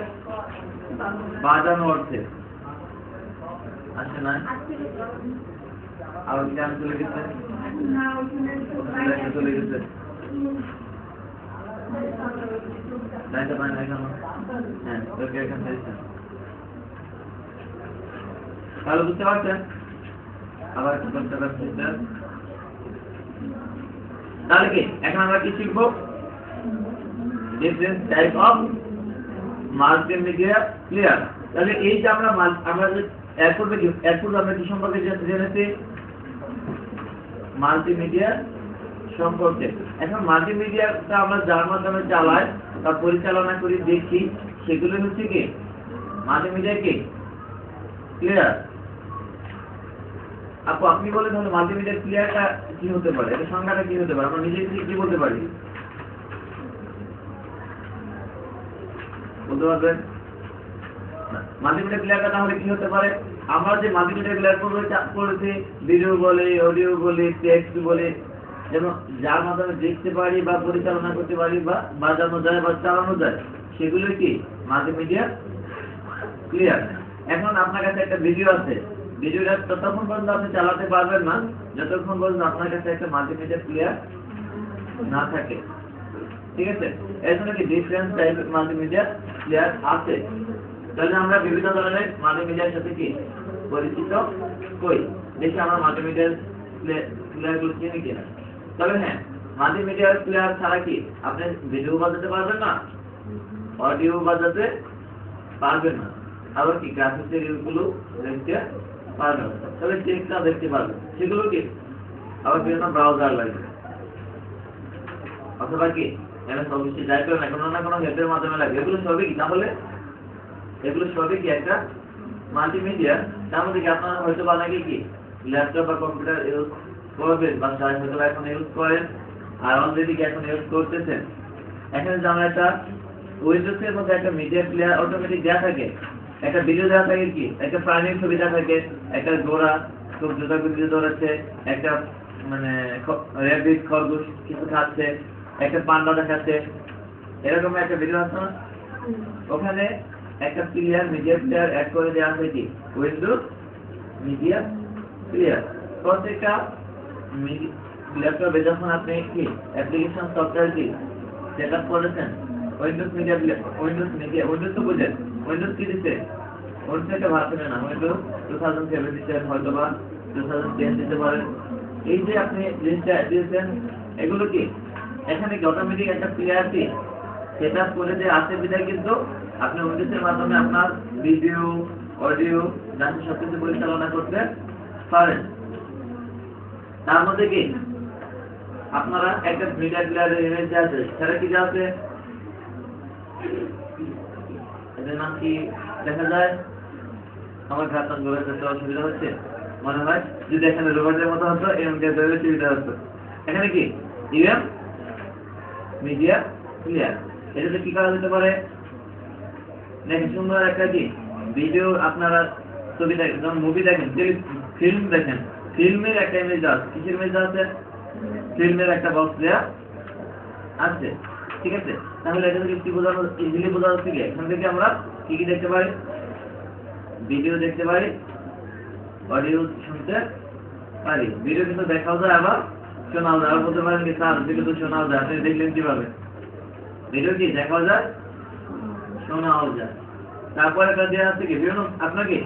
বাজানো অর্থে আসে না আর কি আমি চলে গেছে চলে গেছে লাইনটা পাই না এখানে হ্যাঁ ওকে এখান থেকে তাহলে বুঝতে পারছেন আবার একটু করতে পারছি তাহলে কি এখন আমরা কি শিখবো different type of multimedia player তাহলে এই যে আমরা যে এরপর আমরা কি সম্পর্কে জেনেছি মাল্টিমিডিয়া সম্পর্কে এখন মাল্টিমিডিয়াটা আমরা যার মাধ্যমে চালাই বা পরিচালনা করি দেখি সেগুলো হচ্ছে কি মাল্টিমিডিয়া কি ক্লিয়ার আপনি বলে তাহলে মাল্টিমিডিয়া ক্লিয়ারটা কি হতে পারে এর সংজ্ঞাটা কি হতে পারে আমরা নিজে কি বলতে পারি বলতে পারবেন মাল্টিমিডিয়া ক্লিয়ারটা তাহলে কি হতে পারে আমরা যে মাল্টিমিডিয়া ক্লিয়ার করেছি ভিডিও বলে অডিও বলে টেক্সট বলে যেন যার মাধ্যমে দেখতে পারি বা পরিচালনা করতে পারি বা বাজানো যায় বা চালানো যায় সেগুলো কি মাল্টিমিডিয়া ক্লিয়ার এখন আপনার কাছে একটা ভিডিও আছে ভিডিওটা ততক্ষণ পর্যন্ত আপনি চালাতে পারবেন না যতক্ষণ পর্যন্ত আপনার কাছে একটা মাল্টিমিডিয়া প্লেয়ার না থাকে ঠিক আছে? এর জন্য কি ডিফারেন্ট টাইপের মাল্টিমিডিয়া প্লেয়ার আছে। তাহলে আমরা বিভিন্ন ধরনের মাল্টিমিডিয়ার সাথে কি পরিচিত হই, দেখি আমরা মাল্টিমিডিয়ার প্লেয়ারগুলো চিনি কিনা। তবে হ্যাঁ, মাল্টিমিডিয়া প্লেয়ার ছাড়া কি আপনি ভিডিও বাজাতে পারবেন না, অডিও বাজাতে পারবেন না, আবার কি গ্রাফিক্সের গুলো দেখতে পারবেন, তবে টেক্সটটা দেখতে পারবেন। সেগুলো কি আবার বিভিন্ন ব্রাউজার লাগবে, অথবা কি এমএস অফিসে যাই করেন না, কোনো না কোনো হেল্পের মাধ্যমে লাগবে। এগুলো সবই কি তাহলে এগুলো সবই কি একটা মাল্টিমিডিয়া। তার মধ্যে কি আপনারা হয়তো বা নাকি কি ল্যাপটপ বা কম্পিউটার ইউজ করবেন, বা হয়তো এখন ইউজ করেন, আর অলরেডি কি এখন ইউজ করতেছেন। এখানে যে আমরা একটা উইন্ডোজ এর মধ্যে একটা মিডিয়া প্লেয়ার অটোমেটিক দেওয়া থাকে, একটা ভিডিও দেওয়া থাকে, কি একটা প্রাণীর ছবি দেওয়া থাকে, একটা ঘোড়া খুব দ্রুত গতিতে দৌড়াচ্ছে, একটা মানে র্যাবিট খরগোশ কিছু খাচ্ছে, একটা পান্ডা দেখাচ্ছে, এরকম একটা ভিডিও আছে না? ওখানে একটা প্লেয়ার মিডিয়া প্লেয়ার অ্যাড করে দেওয়া আছে কি উইন্ডোজ মিডিয়া প্লেয়ার। প্রত্যেকটা ল্যাপটপে যখন আপনি কি অ্যাপ্লিকেশন সফটওয়্যার কি সেট আপ করেছেন, উইন্ডোজ মিডিয়া প্লেয়ার, উইন্ডোজ তো বুঝেন, উইন্ডোজ কি দিচ্ছে, উইন্ডোজ একটা ভালো হবে না, উইন্ডোজ 2007 দিচ্ছে, হয়তো বা 2010 দিতে পারেন। এই যে আপনি জিনিসটা দিয়েছেন, এগুলো কি এখানে কি অটোমেটিক একটা প্লেয়ার কি সেট আপ করে যে আছে বিধায় কিন্তু আপনি উইন্ডোজের মাধ্যমে আপনার ভিডিও অডিও গান সবকিছু পরিচালনা করতে পারেন। তার মধ্যে কি আপনারা একটা মিডিয়া প্লেয়ারের ইমেজ আছে, সেটা কি আছে, এদের নাম কি দেখা যায়, আমার ঘাতন করে করতে অসুবিধা হচ্ছে মনে হয়, যদি এখানে রোবটের মতো হতো এম কে সুবিধা হতো। এখানে কি ইএম মিডিয়া প্লেয়ার, এটাতে কি করা যেতে পারে, দেখেন সুন্দর একটা কি ভিডিও, আপনারা ছবি দেখেন, যেমন মুভি দেখেন, ফিল্ম দেখেন, ফিল্মের একটা ইমেজ আছে, কিসের ইমেজ আছে, ফিল্মের একটা বক্স দেয়া আছে, ঠিক আছে? তাহলে এটা থেকে কি বোঝানো, ইজিলি বোঝা যাচ্ছে কি এখান থেকে আমরা কি কি দেখতে পারি, ভিডিও দেখতে পারি, অডিও শুনতে পারি। ভিডিও কিন্তু দেখাও যায়, আবার শোনাও যায়। আবার বলতে পারেন কি স্যার ভিডিও তো শোনাও যায়, আপনি দেখলেন কিভাবে? ভিডিও কি দেখাও যায়, শোনাও যায়। তারপরে একটা দেওয়া আছে কি বিভিন্ন আপনাকে,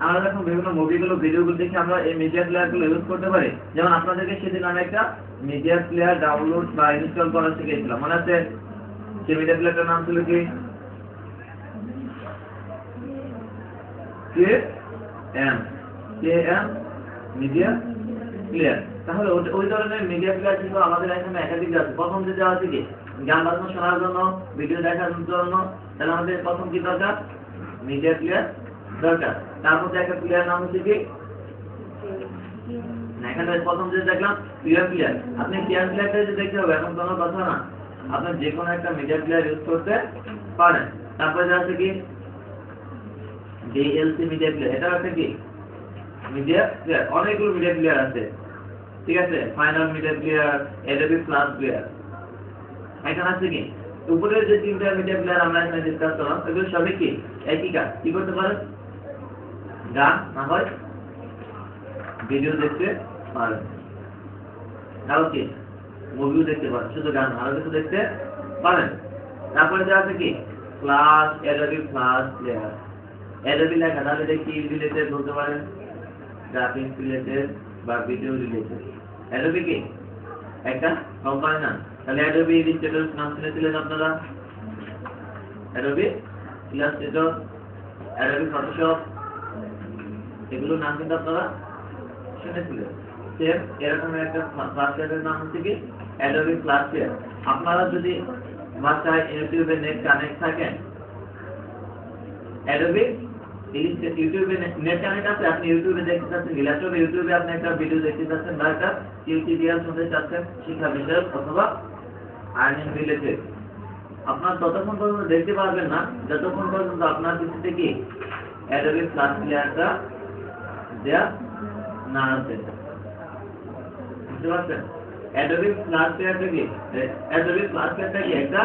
আমরা যখন বিভিন্ন মুভিগুলো ভিডিওগুলো দেখে আমরা এই মিডিয়া প্লেয়ারগুলো ইউজ করতে পারি। যেমন আপনাদেরকে সেদিন আমি একটা মিডিয়া প্লেয়ার ডাউনলোড বা ইনস্টল করা শিখেছিলাম, মনে আছে? সেই মিডিয়া প্লেয়ারটার নাম ছিল কি KM মিডিয়া প্লেয়ার। তাহলে ওই ধরনের মিডিয়া প্লেয়ার কিন্তু আমাদের এখানে একাধিক আছে। প্রথম যে দেওয়া আছে কি গান বাজনা শোনার জন্য, ভিডিও দেখার জন্য, তাহলে আমাদের প্রথম কি দরকার, মিডিয়া প্লেয়ার দরকার। তার মধ্যে একটা প্লেয়ার নাম হচ্ছে কি, এখানে প্রথম যে দেখলাম পিয়ার প্লেয়ার। আপনি পিয়ার প্লেয়ারটা যে দেখতে হবে এখন কোনো কথা না, আপনি যে কোনো একটা মিডিয়া প্লেয়ার ইউজ করতে পারেন। তারপরে আছে কি DLC মিডিয়া প্লেয়ার, এটা আছে কি মিডিয়া প্লেয়ার, অনেকগুলো মিডিয়া প্লেয়ার আছে, ঠিক আছে? Final media player, Adobe Flash player, এখানে আছে কি উপরের যে তিনটা মিডিয়া প্লেয়ার আমরা এখানে ডিসকাস করলাম, এগুলো সবই কি একই কাজ, কি করতে পারে, গান না হয় ভিডিও দেখতে পারেন, আরো কি মুভিও দেখতে পারেন, শুধু গান আরো কিছু দেখতে পারেন। তারপরে যে আছে কি flash, Adobe Flash player, Adobe লেখা, তাহলে এটা কি রিলেটেড বলতে পারেন, গ্রাফিক্স রিলেটেড বা ভিডিও রিলেটেড। Adobe কি একটা কোম্পানি না, তাহলে Adobe Illustrator নাম শুনেছিলেন আপনারা, Adobe Illustrator, Adobe Photoshop, এগুলোর নাম কিন্তু আপনারা শুনেছিলেন। সেম এরকম একটা সফটওয়্যারের নাম হচ্ছে কি Adobe Flash প্লেয়ার। আপনারা যদি বাসায় ইউটিউবে নেট কানেক্ট থাকেন, Adobe ইউটিউবে নেট কানেক্ট আছে, আপনি ইউটিউবে দেখতে চাচ্ছেন, ল্যাপটপে ইউটিউবে আপনি একটা ভিডিও দেখতে চাচ্ছেন বা একটা টিউটোরিয়াল শুনতে চাচ্ছেন শিক্ষা বিষয়ক অথবা আর্নিং রিলেটেড, আপনার ততক্ষণ পর্যন্ত দেখতে পারবেন না যতক্ষণ পর্যন্ত আপনার পিছনে কি Adobe Flash প্লেয়ারটা দেয়া না আছে। বুঝতে পারছেন? Adobe Flash প্লেয়ারটা কি, Adobe Flash প্লেয়ারটা কি একটা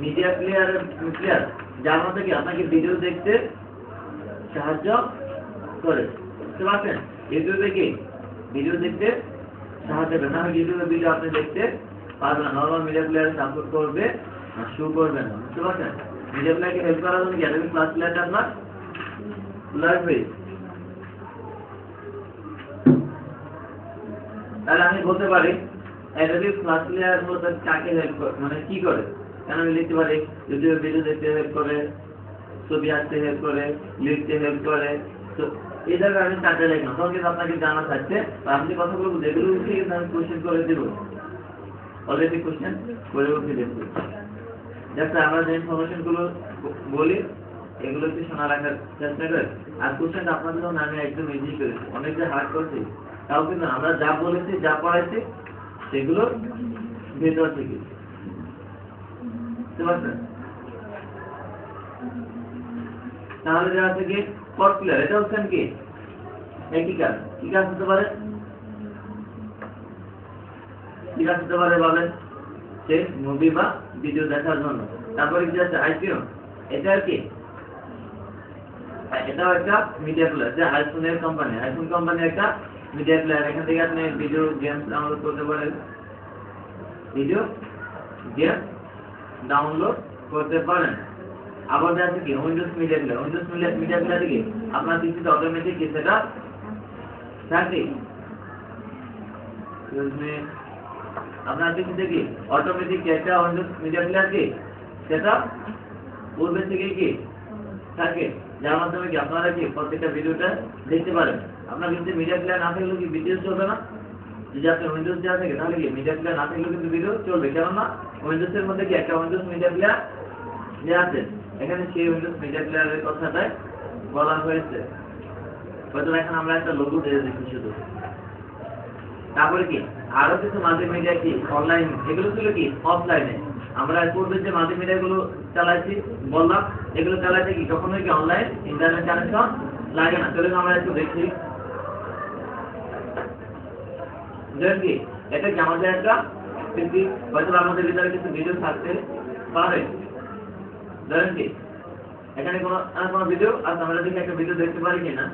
মিডিয়া প্লেয়ার, যার মধ্যে কি আপনাকে ভিডিও দেখতে সাহায্য করে। বুঝতে পারছেন? ইউটিউবে কি ভিডিও দেখতে সাহায্য করে না, ইউটিউবে ভিডিও আপনি দেখতে পারবে না, নর্মাল মিডিয়া প্লেয়ারে সাপোর্ট করবে আর শো করবে না, বুঝতে পারছেন? মিডিয়া প্লেয়ারকে হেল্প করার জন্য অ্যাডোবি ক্লাস প্লেয়ারটা আপনার লাগবে। তাহলে আমি বলতে পারি অ্যাডোবি ক্লাস প্লেয়ার মূলত কাকে হেল্প করে, মানে কি করে? কেন আমি লিখতে পারি ইউটিউবে ভিডিও দেখতে হেল্প করে, ছবি আঁকতে হেল্প করে, লিখতে হেল্প করে। তো এই জায়গায় আমি কাজে লিখলাম, তখন কিন্তু আপনাকে জানা থাকছে আপনি কথাগুলো যেগুলো উঠে কিন্তু আমি কোশ্চেন করে দেবো, অলরেডি কোশ্চেন করে উঠে দেবো, যাতে আমরা যে ইনফরমেশন গুলো বলি এগুলো একটু শোনা রাখার চেষ্টা করে। আর কোশ্চেন আপনাদের জন্য আমি একদম ইজি করেছি, অনেক যে হার্ড করছি তাও কিন্তু আমরা যা বলেছি যা পড়াইছি সেগুলো ভেতর থেকে, বুঝতে পারছেন? তাহলে যারা থেকে পট প্লেয়ার, এটা হচ্ছেন কি একই কাজ, কি কাজ হতে পারে? কি কাজ হতে পারে বলেন? সে মুভি বা ভিডিও দেখার জন্য। তারপরে কি আছে আইপিও, এটা কি এটাও একটা মিডিয়া প্লেয়ার, যে আইফোনের কোম্পানি, আইফোন কোম্পানি একটা মিডিয়া প্লেয়ার। এখান থেকে আপনি ভিডিও গেমস ডাউনলোড করতে পারেন, ভিডিও গেম ডাউনলোড করতে পারেন। আবার আছে কি Windows Media Player, Windows Media প্লেয়ারে কি আপনার পিসিতে অটোমেটিক কি সেটা থাকে, আপনার পিসিতে কি অটোমেটিক একটা উইন্ডোজ মিডিয়া প্লেয়ার কি সেটা পূর্বে থেকে কি থাকে, যার মাধ্যমে কি আপনারা কি প্রত্যেকটা ভিডিওটা দেখতে পারেন। আপনার কিন্তু মিডিয়া প্লেয়ার না থাকলেও কি ভিডিও চলবে না? যদি আপনার উইন্ডোজ দেওয়া থাকে তাহলে কি মিডিয়া প্লেয়ার না থাকলেও কিন্তু ভিডিও চলবে, কেননা উইন্ডোজের মধ্যে কি একটা উইন্ডোজ মিডিয়া প্লেয়ার যে আছে, এখানে সেই উইন্ডোজ মিডিয়া প্লেয়ারের কথাটাই বলা হয়েছে। হয়তো এখন আমরা একটা লোগো দিয়ে দিচ্ছি শুধু। তারপরে কি আরো কিছু মাল্টিমিডিয়া কি অনলাইন, এগুলো ছিল কি অফলাইনে। আমরা পূর্বে যে মাল্টিমিডিয়া গুলো চালাইছি বললাম, এগুলো চালাইতে কি কখনোই কি অনলাইন ইন্টারনেট কানেকশন লাগে না। চলুন আমরা একটু দেখি, ধরেন কি এটা কি আমাদের একটা পিসি, হয়তো আমাদের ভিতরে কিছু ভিডিও থাকতে পারে। ধরেন কি এখানে কোনো ভিডিও আর আমরা দেখি একটা ভিডিও দেখতে পারি কিনা।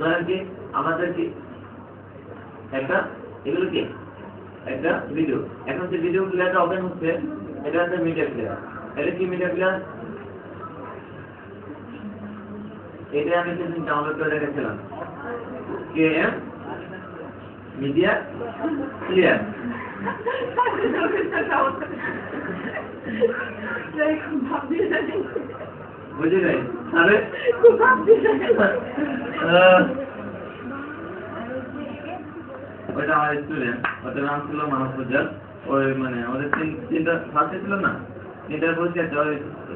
ধরেন কি আমাদের কি একটা এগুলো কি একটা ভিডিও, এখন যে ভিডিও প্লেয়ারটা ওপেন হচ্ছে এটা হচ্ছে মিডিয়া প্লেয়ার। এটা কি মিডিয়া প্লেয়ার? এটা আমি সেদিন ডাউনলোড করে রেখেছিলাম, কেএম মিডিয়া প্লেয়ার। বুঝে নাই? আরে ওইটা আমার স্টুডেন্ট, ওটার নাম ছিল মানব উজ্জ্বল। ওই মানে আমাদের তিনটা ফার্স্টে ছিল না, তিনটার পরীক্ষা,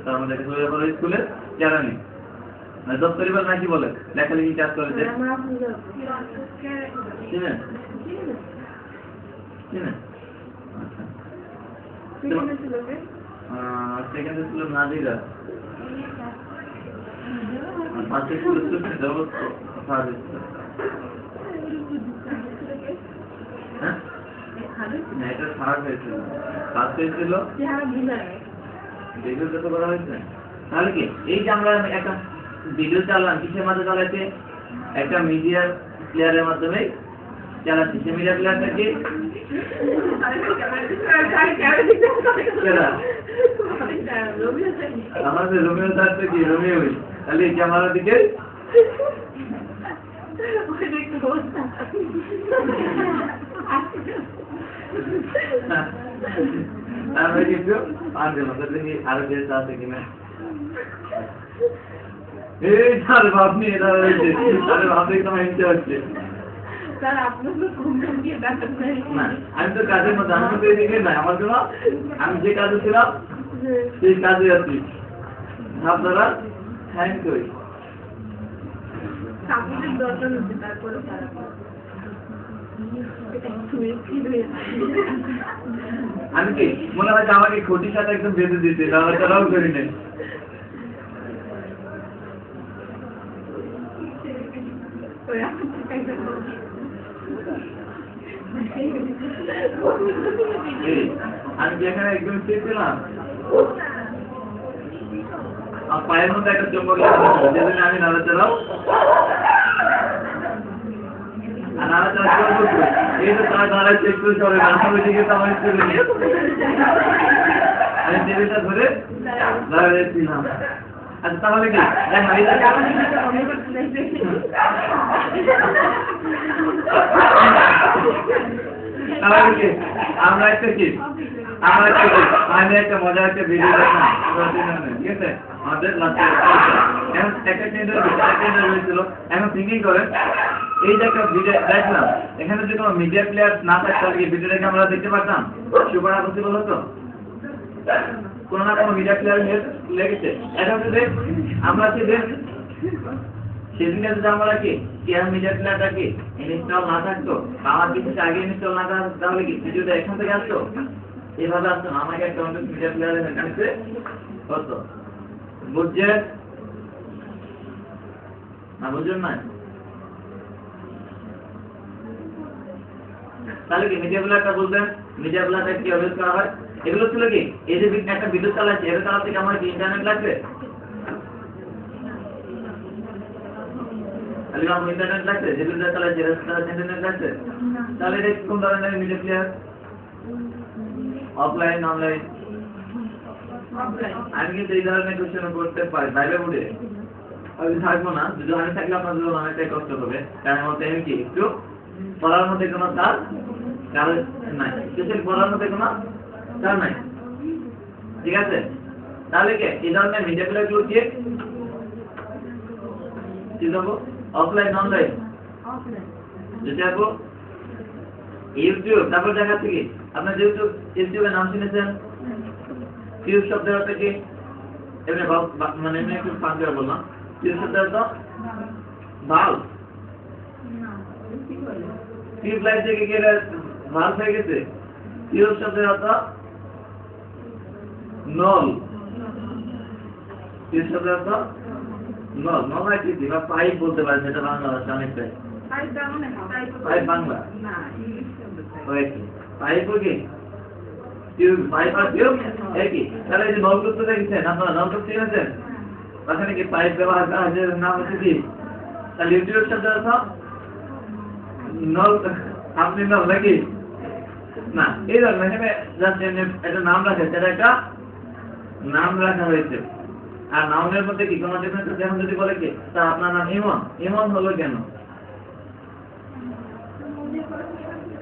তার মধ্যে স্কুলে জানানি দশ পরিবার নাকি বলে লেখালেখি কাজ করেছে, চিনেন? চিনেন? আচ্ছা সেখানে ছিল নাদিরা, পাশে ছিল হ্যাঁ এটা খারাপ হয়েছিল, কাজ হয়েছিল ভিডিও যত করা হয়েছে। তাহলে কি এই যে আমরা একটা ভিডিও চালাম কিসের মাধ্যমে চালাইছে, একটা মিডিয়া প্লেয়ারের মাধ্যমে চালাচ্ছি। সে মিডিয়া প্লেয়ারটা কি আমাদের রোমিও থাকতে কি রোমিও, তাহলে ক্যামেরার দিকে তারপরে কিন্তু আরো দেশ আছে কিনা এই তার ভাবনি এটা রয়েছে, তাহলে ভাবনি তোমার হিংসা হচ্ছে। আমি তো কাজের মধ্যে, আমি তো এদিকে নাই, আমার জন্য আমি যে কাজে ছিলাম সেই কাজে আছি। আপনারা থ্যাংক করি। আমি কি মনে হয় আমাকে খুঁটির সাথে একদম বেঁধে দিতে, তারাও করি নাই। আমি যেখানে একদম চেয়েছিলাম আর পায়ের মধ্যে একটা চুম্বক লাগবে, যেদিন আমি নাড়াচাড়াও আর নাড়াচাড়া করে বলবো এই তো তার দাঁড়াচ্ছে একটু চলে না, আমি দিকে তো আমার চলে নিয়ে আমি টেবিলটা ধরে দাঁড়াচ্ছিলাম। আচ্ছা তাহলে কি তাহলে কি আমরা একটা কি আমি একটা মজার একটা ভিডিও দেখলাম, ঠিক আছে আমাদের এখন একটা ইন্টারভিউ ছিল। এখন থিঙ্কিং করেন এই যে একটা ভিডিও দেখলাম, এখানে যদি কোনো মিডিয়া প্লেয়ার না থাকতো তাহলে এই ভিডিওটাকে আমরা দেখতে পারতাম? সুপার পসিবল হতো? কোনো না কোনো মিডিয়া প্লেয়ার লেগেছে। এখন যদি আমরা সেদিনকে যদি আমরা কি মিডিয়া প্লেয়ারটা কি ইনস্টল না থাকতো, আমার কিছু আগে ইনস্টল না থাকতো, তাহলে কি ভিডিওটা এখান থেকে আসতো? এইভাবে আসতো না, আমাকে একটা মিডিয়া প্লেয়ারের কাছে হতো। বুঝছেন না? বুঝুন না? তাহলে কি মিডিয়া প্লেয়ারটা বুঝবেন? মিডিয়া প্লেয়ারটা কি ইউজ করা হয়? এগুলো ছিল কি এই যে একটা বিদ্যুৎ চালাচ্ছে, এটা চালাতে কি আমার কি ইন্টারনেট লাগবে? ইন্টারনেট লাগছে, যে বিদ্যুৎ চালাচ্ছে ইন্টারনেট লাগছে। তাহলে এটা কোন ধরনের মিডিয়া প্লেয়ার? Offline online? আমি কিন্তু এই ধরনের কোশ্চেন করতে পারি বাইরে উঠে, আমি থাকবো না। যদি আমি থাকলে আপনাদের জন্য অনেকটাই কষ্ট হবে, কারণ মধ্যে আমি কি একটু পড়ার মধ্যে কোনো তার কারণ নাই, কিছু পড়ার মধ্যে কোনো তার নাই, ঠিক আছে? তাহলে কি এই ধরনের মিডিয়া প্লেয়ার গুলো কি দেবো? Offline online? যেটা আপু ইউটিউব। তারপর দেখাচ্ছে কি আপনার যেহেতু ইউটিউবের নাম শুনেছেন, টিউব শব্দের অর্থ কি? এমনি মানে এমনি একটু ফান করে বললাম, টিউব শব্দের অর্থ ভাল্ব। টিউব লাইট থেকে গেলে ভাল্ব হয়ে গেছে। টিউব শব্দের অর্থ নল। টিউব শব্দের অর্থ নল। নল হয় কি বা পাইপ বলতে পারেন, যেটা বাংলা ভাষা অনেকটাই পাইপ বাংলা পাইপ কি টিউব, পাইপ আর টিউব একই। তাহলে এই যে নলকূপ তো দেখেছেন আপনারা, নলকূপ চিনেছেন? ওখানে কি পাইপ ব্যবহার করা হয়, নাম হচ্ছে কি? তাহলে ইউটিউব শব্দের অর্থ নল। আপনি নল নাকি না? এই ধরনের এখানে জাস্ট একটা নাম রাখে, সেটা একটা নাম রাখা হয়েছে। আর নামের মধ্যে কি কোনো ডিফারেন্স আছে? যেমন যদি বলে কি তা আপনার নাম ইমন, ইমন হলো কেন?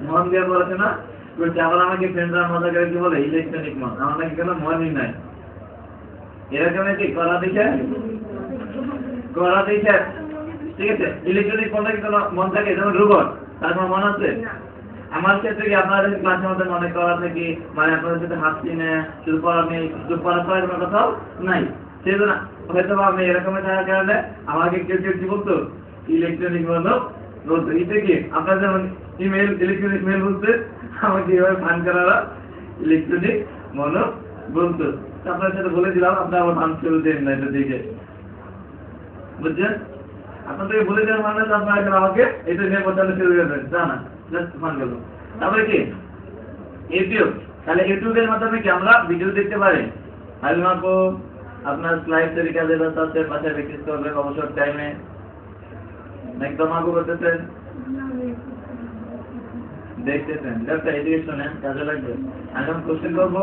মন দিয়ে বলেছে না? বলছে আবার আমাকে ফ্রেন্ডরা মজা করে কি বলে ইলেকট্রনিক মন, আমার নাকি কোনো মনই নাই। এরকম কি করা দেখে ঠিক আছে? ইলেকট্রনিক মনটা কি কোনো মন থাকে? যেমন রোবট, তার কোনো মন আছে? আমার ক্ষেত্রে কি আপনাদের ক্লাসের মধ্যে অনেক করা থাকে, মানে আপনাদের সাথে হাসছি না, শুধু পড়া নেই, শুধু পড়াশোনার কোনো কথাও নাই। সেই জন্য হয়তো আমি এরকমের থাকার কারণে আমাকে কেউ কেউ কি বলতো ইলেকট্রনিক মনো বলতো। এটা কি আপনার যেমন ইমেল ইলেকট্রনিক মেল বলতে, আমাকে এভাবে ফান করারা ইলেকট্রনিক মনো বলতো। আপনার সাথে বলে দিলাম, আপনার আমার ফান শুরু দেন না এটা দিকে, বুঝছেন? আপনাদেরকে বলে দেওয়ার মানে আপনারা এখন আমাকে এটা নিয়ে বোঝানো শুরু করবেন, জানা জাস্ট ফান করবো। তারপরে কি ইউটিউব। তাহলে ইউটিউবের মাধ্যমে কি আমরা ভিডিও দেখতে পারি? আপু আপনার স্লাইড তরিকা যেটা আছে পাশে প্র্যাকটিস করবেন অবসর টাইমে, একদম আগু করতেছেন, দেখতেছেন, একটা এডুকেশনে কাজে লাগবে। আমি যখন কোশ্চেন করবো,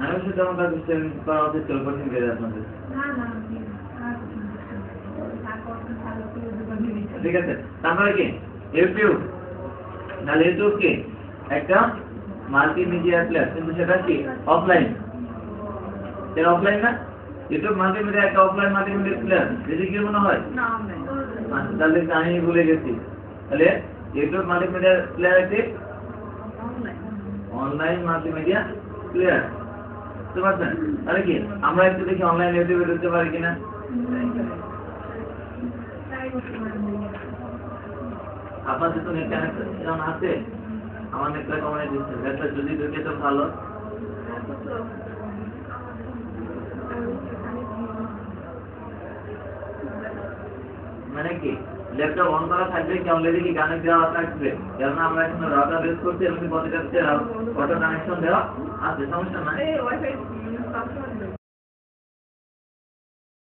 আমি শুধু আমার কোশ্চেন করা উচিত ছিল কোশ্চেন করে আপনাদের, ঠিক আছে? তারপরে কি ইউটিউব। তাহলে ইউটিউব কি একটা মাল্টিমিডিয়া প্লেয়ার, কিন্তু সেটা কি অফলাইন। সেটা অফলাইন না? ইউটিউব মাল্টিমিডিয়া একটা অফলাইন মাল্টিমিডিয়া প্লেয়ার, যদি কি মনে হয়? তাহলে আমি ভুলে গেছি। তাহলে ইউটিউব মাল্টিমিডিয়া প্লেয়ার একটি অনলাইন মাল্টিমিডিয়া প্লেয়ার, বুঝতে পারছেন? তাহলে কি আমরা একটু দেখি অনলাইন ইউটিউবে ঢুকতে পারি কিনা। আপনার যেহেতু নেট কানেকশন আছে, আমার নেটটা কমাই দিচ্ছে, নেটটা যদি ঢুকে তো ভালো। মানে কি ল্যাপটপ অন করা থাকবে কি অলরেডি কি কানেক্ট দেওয়া থাকবে? কারণ আমরা এখন রাউটার ইউজ করছি এবং প্রতিটা অটো কানেকশন দেওয়া আছে, সমস্যা নাই।